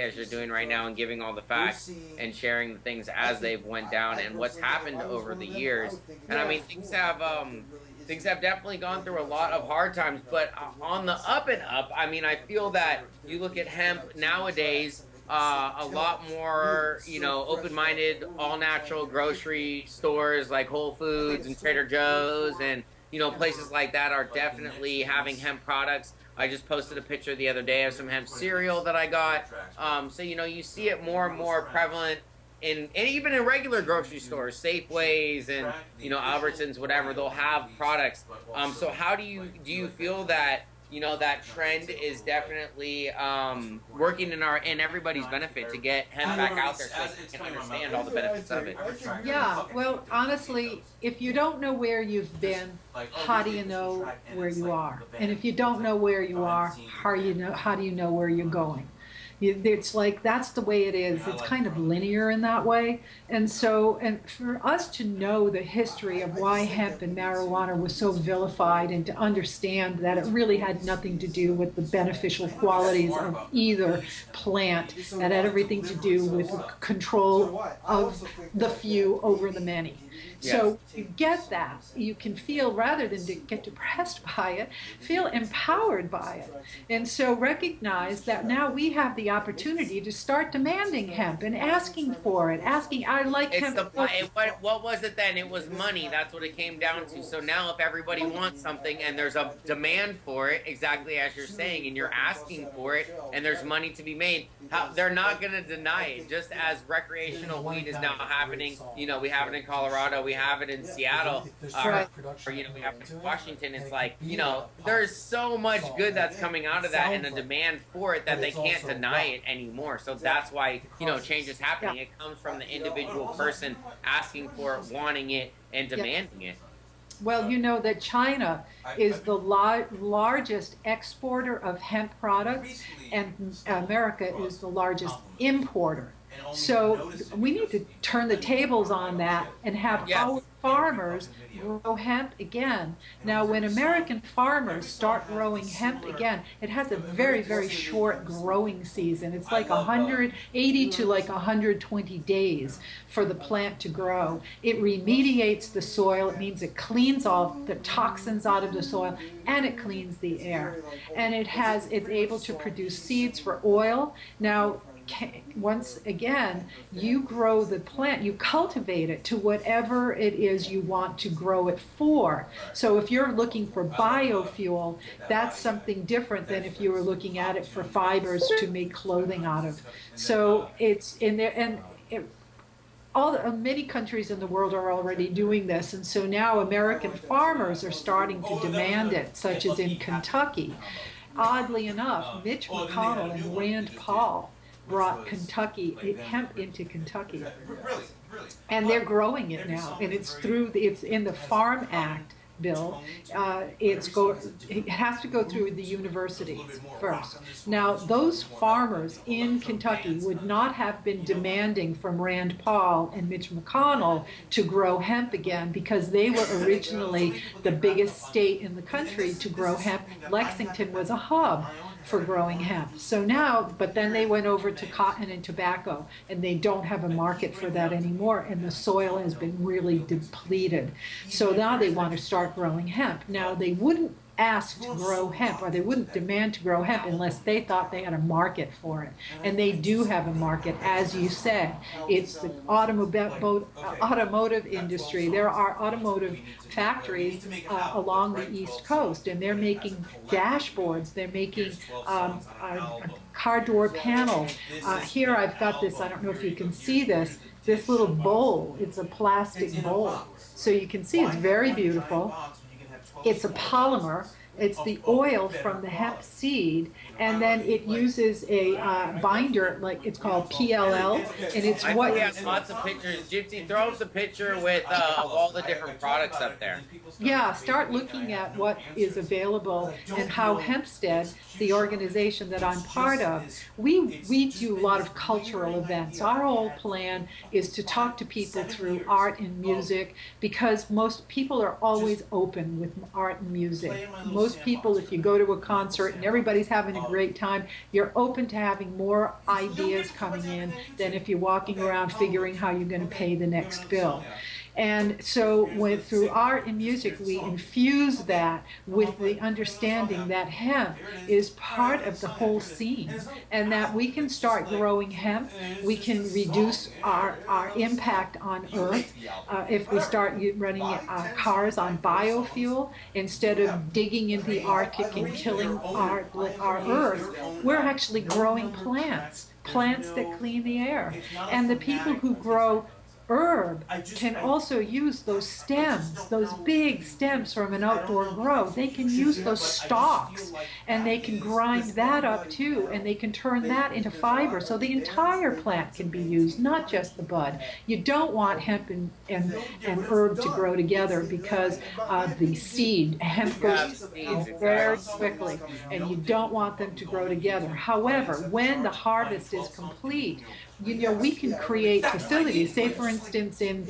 as you're doing right now, and giving all the facts and sharing the things as they've went down and what's happened over the years. And I mean, things have definitely gone through a lot of hard times, but on the up and up, I mean, I feel that you look at hemp nowadays, a lot more, open-minded, all-natural grocery stores like Whole Foods and Trader Joe's and, places like that are definitely having hemp products. I just posted a picture the other day of some hemp cereal that I got. So, you see it more and more prevalent and even in regular grocery stores, Safeways and, Albertsons, whatever, they'll have products. So how do you feel that, that trend is definitely working in everybody's benefit to get hemp back out there so they can understand all the benefits of it? Yeah, well, honestly, if you don't know where you've been, how do you know where you are? And if you don't know where you are, how do you know where you're going? It's like, that's the way it is. It's kind of linear in that way. And so, and for us to know the history of why hemp and marijuana was so vilified, and to understand that it really had nothing to do with the beneficial qualities of either plant, that had everything to do with control of the few over the many. So you get that, you can feel, rather than to get depressed by it, feel empowered by it. And so recognize that now we have the opportunity to start demanding hemp and asking for it, I like hemp. What was it then? It was money. That's what it came down to. So now if everybody wants something and there's a demand for it, exactly as you're saying, and you're asking for it, and there's money to be made, they're not going to deny it. Just as recreational weed is now happening, we have it in Colorado, we have it in Seattle, or we have it in Washington. It's like, there's so much good that's coming out of that and a demand for it that they can't deny it anymore. So that's why, change is happening. It comes from the individual person asking for it, wanting it, and demanding it. Well, you know that China is the largest exporter of hemp products, and America is the largest importer. So we need to turn the tables on that and have our farmers grow hemp again. Now, when American farmers start growing hemp again, it has a very, very short growing season. It's like 180 to like 120 days for the plant to grow. It remediates the soil. It means it cleans all the toxins out of the soil, and it cleans the air. And it's able to produce seeds for oil. Now, once again, you grow the plant, you cultivate it to whatever it is you want to grow it for. So if you're looking for biofuel, that's something different than if you were looking at it for fibers to make clothing out of. So it's in there, and many countries in the world are already doing this, and so now American farmers are starting to demand it, such as in Kentucky. Oddly enough, Mitch McConnell and Rand Paul brought hemp into Kentucky, and they're growing it now, and it's in the Farm Act bill. It has to go through the universities first. Now, those farmers in Kentucky would not have been demanding from Rand Paul and Mitch McConnell to grow hemp again, because they were originally the biggest state in the country to grow hemp. Lexington was a hub for growing hemp. So now, but then they went over to cotton and tobacco, and they don't have a market for that anymore, and the soil has been really depleted. So now they want to start growing hemp. Now, they wouldn't ask to grow hemp, or they wouldn't demand to grow hemp unless they thought they had a market for it. And they do have a market, as you said. It's the automotive industry. There are automotive factories along the East Coast, and they're making dashboards. They're making car door panels. Here I've got this, I don't know if you can see this little bowl. It's a plastic bowl. So you can see it's very beautiful. It's a polymer. It's the oil from the hemp seed, and then it uses a binder, like it's called PLL, and it's what. Yeah, lots of pictures. Gypsy, throw us a picture with all the different products up there. Yeah, start looking at what is available and how Hempstead, the organization that I'm part of, we do a lot of cultural events. Our whole plan is to talk to people through art and music, because most people are always open with art and music. Most people, if you go to a concert and everybody's having a great time, you're open to having more ideas coming in than if you're walking around figuring how you're going to pay the next bill. And so through art and music, we infuse that with the understanding that hemp is part of the whole scene, and that we can start growing hemp. We can reduce our impact on Earth if we start running cars on biofuel instead of digging into the Arctic and killing our Earth. We're actually growing plants that clean the air. And the people who grow herb can also use those stems, those big stems from an outdoor grow. They can use those stalks, and they can grind that up too, and they can turn that into fiber. So the entire plant can be used, not just the bud. You don't want hemp and herb to grow together, because the seed, hemp grows very quickly, and you don't want them to grow together. However, when the harvest is complete, we can create facilities. Say, for instance, in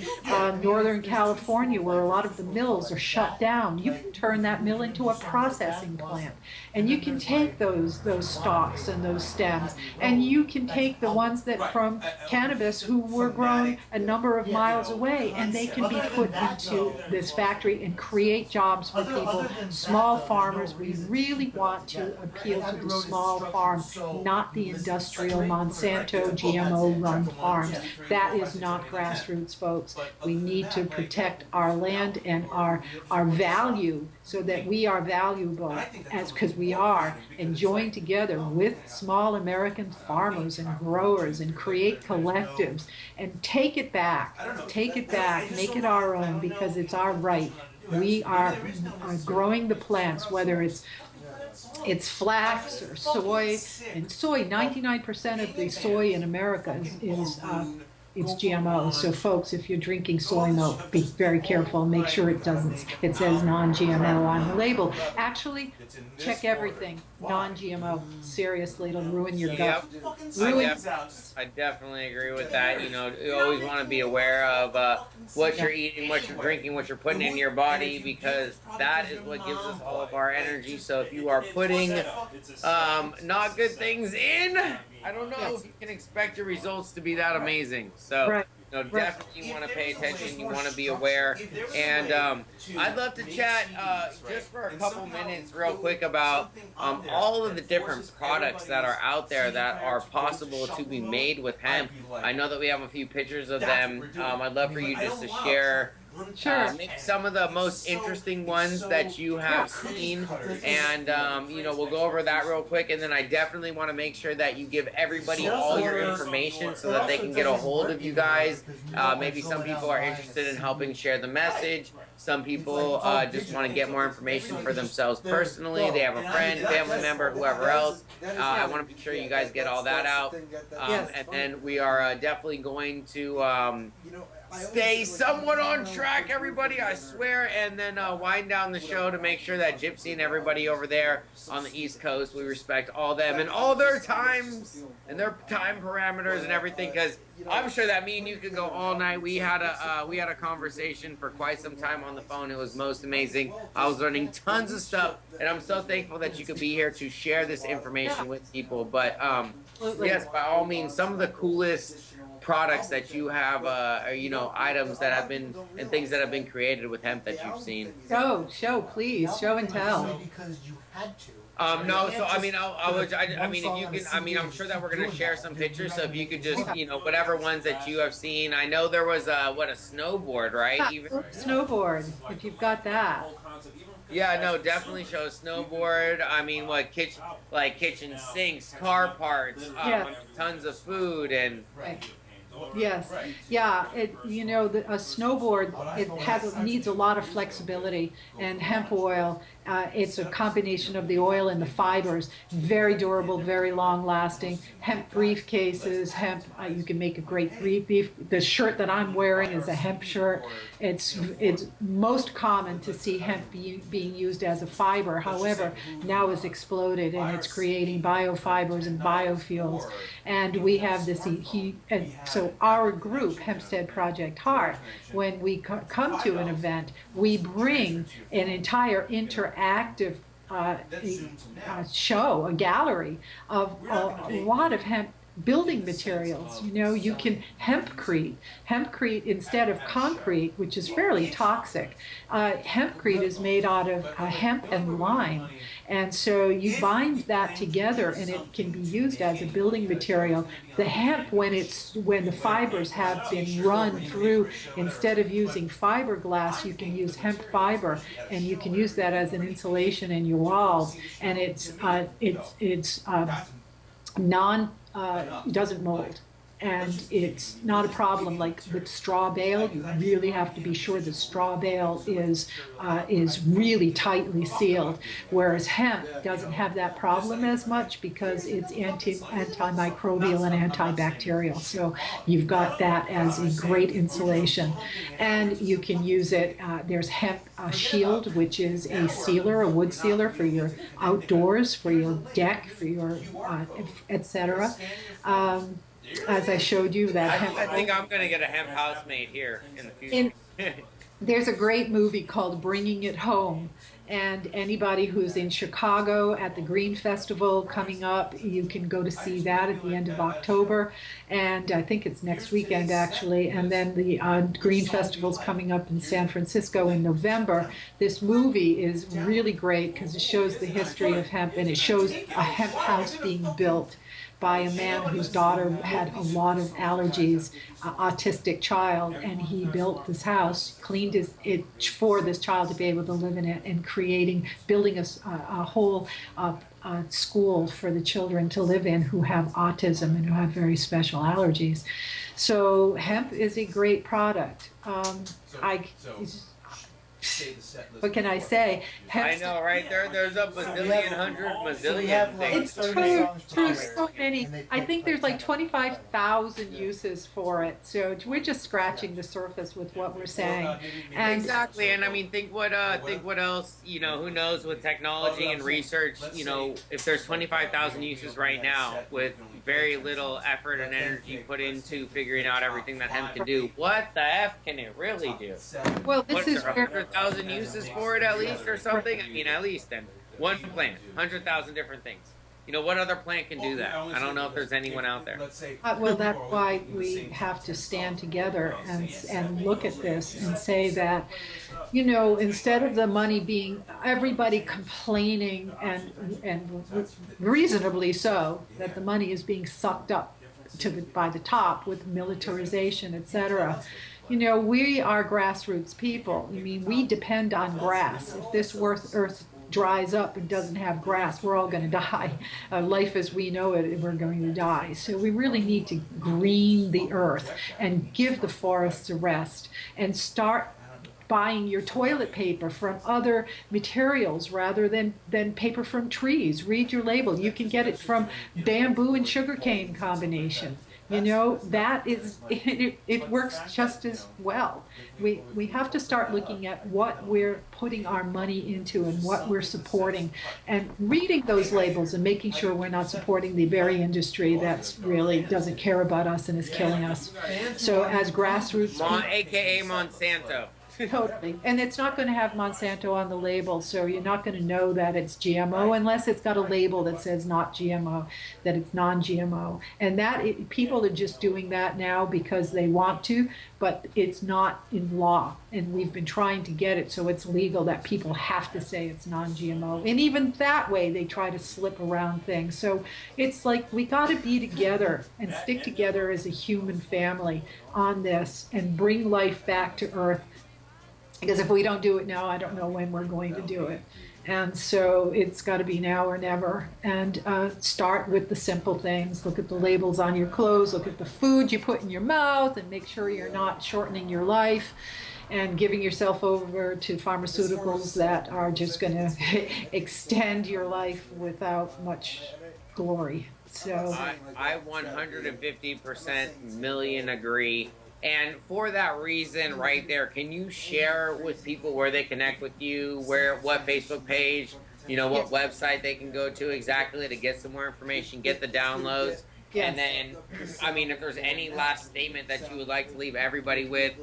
Northern California, where a lot of the mills are shut down, you can turn that mill into a processing plant. And you can take those stalks and those stems, and you can take the ones that from cannabis who were grown a number of miles away, and they can be put into this factory and create jobs for people, small farmers. We really want to appeal to the small farm, not the industrial Monsanto GMO-run farms. That is not grassroots, folks. We need to protect our land and our value, so that we are valuable, because we are, and join together with small American farmers and growers and create collectives and take it back, make it our own, because it's our right. We are growing the plants, whether it's flax or soy. And soy, 99% of the soy in America is it's GMO. So folks, if you're drinking soy milk, be very careful. Make sure it says non-GMO on the label. Actually, check everything. Non-GMO. Seriously, it'll ruin your gut. I definitely agree with that. You know, you always want to be aware of what you're eating, what you're drinking, what you're putting in your body, because that is what gives us all of our energy. So if you are putting not good things in, I don't know if you can expect your results to be that amazing. So definitely you want to pay attention. You want to be aware. And I'd love to chat just for a couple minutes real quick about all of the different products that are out there that are possible to be made with hemp. I know that we have a few pictures of them. I'd love for you just to share maybe some of the most interesting ones that you have seen, and you know, we'll go over that real quick, and then I definitely want to make sure that you give everybody all your information so that they can get a hold of you guys. Maybe some people are interested in helping share the message. Some people just want to get more information for themselves personally. They have a friend, family member, whoever else. I want to make sure you guys get all that out. And then we are definitely going to stay somewhat on track, everybody, I swear, and then wind down the show to make sure that Gypsy and everybody over there on the East Coast, we respect all them and all their times and their time parameters and everything, because I'm sure that me and you could go all night. We had a conversation for quite some time on the phone. It was most amazing. I was learning tons of stuff, and I'm so thankful that you could be here to share this information with people. But yes, by all means, some of the coolest products that you have, you know, items that have been and things that have been created with hemp that you've seen. Show, please, show and tell. No, so I mean, I mean, if you can, I mean, I'm sure that we're gonna share some pictures. So if you could just, you know, whatever ones that you have seen. I know there was a snowboard, right? Snowboard, if you've got that. Yeah, no, definitely show snowboard. I mean, what kitchen sinks, car parts, tons of food and. Yes, yeah. You know, a snowboard, needs a lot of flexibility, and hemp oil. It's a combination of the oil and the fibers. Very durable, very long lasting. Hemp briefcases, hemp. You can make a great brief. The shirt that I'm wearing is a hemp shirt. It's most common to see hemp being used as a fiber. However, now it's exploded and it's creating biofibers and biofuels. And we have this so our group, Hempstead Project Heart, when we come to an event, we bring an entire interactive show, a gallery of a lot of hemp building materials. You know, you can hempcrete instead of concrete, which is fairly toxic. Hempcrete is made out of hemp and lime, and so you bind that together and it can be used as a building material. The hemp, when the fibers have been run through, instead of using fiberglass, you can use hemp fiber, and you can use that as an insulation in your walls, and it's doesn't mold, and it's not a problem. Like with straw bale, you really have to be sure the straw bale is really tightly sealed, whereas hemp doesn't have that problem as much because it's antimicrobial and antibacterial. So you've got that as a great insulation, and you can use it. There's hemp shield, which is a sealer, a wood sealer for your outdoors, for your deck, for your etc. As I showed you, that hemp. I think I'm going to get a hemp house made here in the future. There's a great movie called Bringing It Home, and anybody who's in Chicago at the Green Festival coming up, you can go to see that at the end of October, and I think it's next weekend actually, and then the Green Festival's coming up in San Francisco in November. This movie is really great because it shows the history of hemp, and it shows a hemp house being built by a man whose daughter had a lot of allergies, autistic child, and he built this house, cleaned it for this child to be able to live in it, and building a whole school for the children to live in who have autism and who have very special allergies. So hemp is a great product. what can I say? I know, right? There's a bazillion, mazillion things. It's true, so many. I think there's like 25,000 uses for it. So we're just scratching the surface with what we're saying. And exactly, and I mean, think what else, you know, who knows with technology and research, you know, if there's 25,000 uses right now with very little effort and energy put into figuring out everything that hemp can do, what the F can it really do? Well, this is 100,000 uses for it at least or something? I mean, at least then. One plant, 100,000 different things. You know, what other plant can do that? I don't know if there's anyone out there. Well, that's why we have to stand together and look at this and say that, you know, instead of the money being everybody complaining and reasonably so that the money is being sucked up by the top with militarization, etc. You know, we are grassroots people. I mean, we depend on grass. If this earth dries up and doesn't have grass, we're all going to die. Life as we know it, we're going to die. So we really need to green the earth and give the forests a rest and start buying your toilet paper from other materials rather than paper from trees. Read your label. You can get it from bamboo and sugarcane combination. You know, that is, it works just as well. We have to start looking at what we're putting our money into and what we're supporting and reading those labels and making sure we're not supporting the berry industry that's really doesn't care about us and is killing us. So as grassroots AKA Monsanto. Totally. And it's not going to have Monsanto on the label, so you're not going to know that it's GMO unless it's got a label that says not GMO, that it's non-GMO. And people are just doing that now because they want to, but it's not in law. And we've been trying to get it so it's legal that people have to say it's non-GMO. And even that way, they try to slip around things. So it's like we got to be together and stick together as a human family on this and bring life back to Earth. Because if we don't do it now, I don't know when we're going to do it. And so it's got to be now or never. And start with the simple things. Look at the labels on your clothes. Look at the food you put in your mouth and make sure you're not shortening your life and giving yourself over to pharmaceuticals that are just going to extend your life without much glory. So I 150% million agree. And for that reason right there, can you share with people where they connect with you, what Facebook page, you know, what website they can go to exactly to get some more information, get the downloads? Yes. And then, I mean, if there's any last statement that you would like to leave everybody with,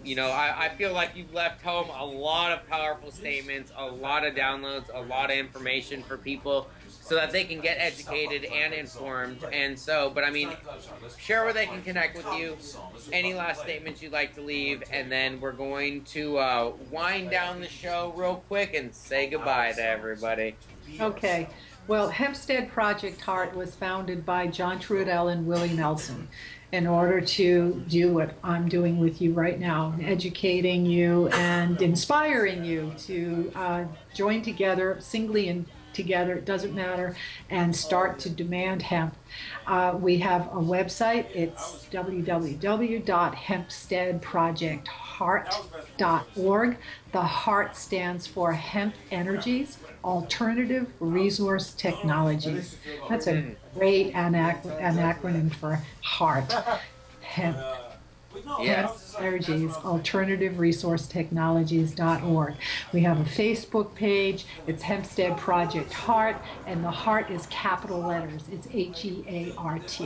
you know, I feel like you've left home a lot of powerful statements, a lot of downloads, a lot of information for people so that they can get educated and informed. And so, but I mean, share where they can connect with you, any last statements you'd like to leave, and then we're going to wind down the show real quick and say goodbye to everybody. Okay. Well, Hempstead Project Heart was founded by John Trudell and Willie Nelson in order to do what I'm doing with you right now, educating you and inspiring you to join together, singly and together, it doesn't matter, and start to demand hemp. We have a website. It's www.hempsteadprojectheart.org. The HEART stands for Hemp Energies, Alternative Resource Technologies. That's a great acronym for HEART. Hemp. Yes. Energies, alternativeresourcetechnologies.org. We have a Facebook page. It's Hempstead Project Heart, and the heart is capital letters. It's HEART.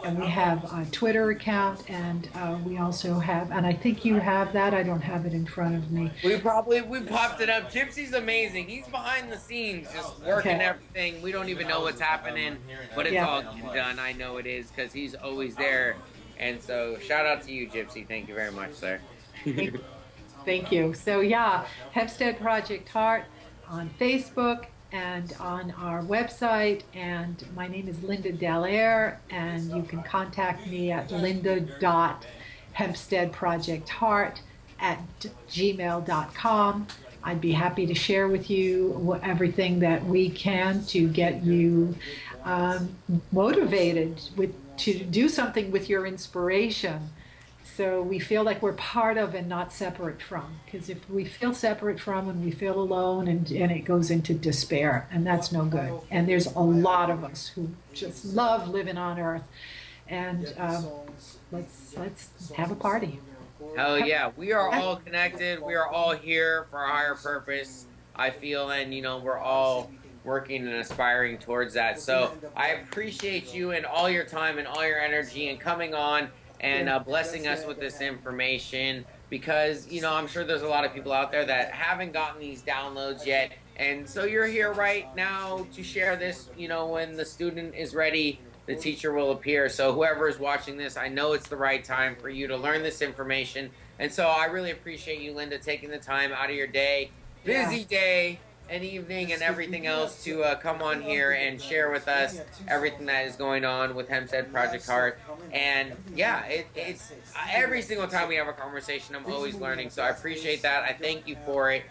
And we have a Twitter account, and we also have, and I think you have that. I don't have it in front of me. We popped it up. Gypsy's amazing. He's behind the scenes, just working everything. We don't even know what's happening, but it's all getting done. I know it is because he's always there. And so, shout out to you, Gypsy. Thank you very much, sir. Thank you. So, yeah, Hempstead Project Heart on Facebook and on our website. And my name is Linda Dallaire, and you can contact me at linda.hempsteadprojectheart@gmail.com. I'd be happy to share with you everything that we can to get you motivated to do something with your inspiration. So we feel like we're part of and not separate from. Because if we feel separate from and we feel alone, and it goes into despair, and that's no good. And there's a lot of us who just love living on Earth. And let's have a party. Hell yeah. We are all connected. We are all here for a higher purpose, I feel, and you know, we're all working and aspiring towards that. So I appreciate you and all your time and all your energy and coming on and blessing us with this information, because you know, I'm sure there's a lot of people out there that haven't gotten these downloads yet, and so you're here right now to share this. You know, when the student is ready, the teacher will appear. So whoever is watching this, I know it's the right time for you to learn this information. And so I really appreciate you, Linda, taking the time out of your day, busy day and evening and everything else, to come on here and share with us everything that is going on with Hempstead Project Heart. And yeah, it's every single time we have a conversation, I'm always learning. So I appreciate that. I thank you for it.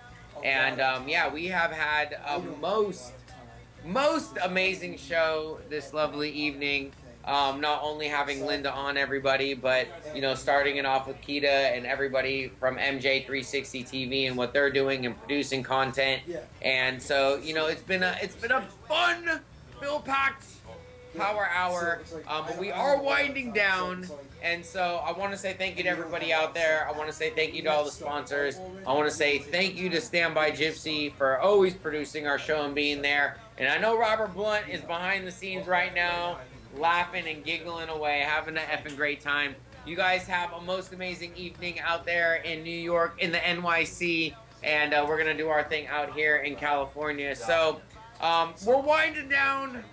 And yeah, we have had a most amazing show this lovely evening. Not only having Linda on, everybody, but you know, starting it off with Keeta and everybody from MJ360 TV and what they're doing and producing content. And so, you know, it's been a fun, Bill-packed power hour, but we are winding down. And so I want to say thank you to everybody out there. I want to say thank you to all the sponsors. I want to say thank you to Standby Gypsy for always producing our show and being there. And I know Robert Blunt is behind the scenes right now, laughing and giggling away, having an effing great time. You guys have a most amazing evening out there in New York, in the NYC, and we're going to do our thing out here in California. So we're winding down.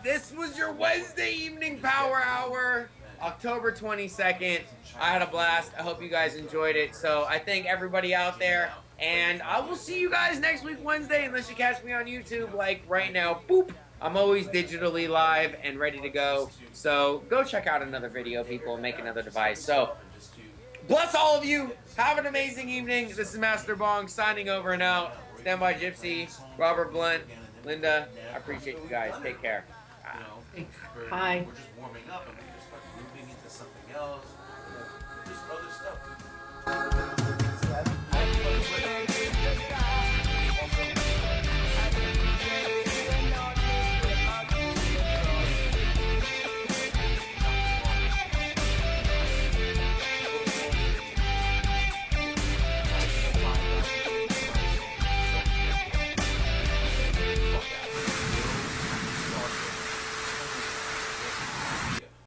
This was your Wednesday evening power hour, October 22nd. I had a blast. I hope you guys enjoyed it. So I thank everybody out there, and I will see you guys next week Wednesday, unless you catch me on YouTube like right now. Boop. I'm always digitally live and ready to go. So go check out another video, people, and make another device. So bless all of you. Have an amazing evening. This is Master Bong signing over and out. Standby Gypsy, Robert Blunt, Linda. I appreciate you guys. Take care. Bye. We're just warming up and we just start moving into something else. Just other stuff.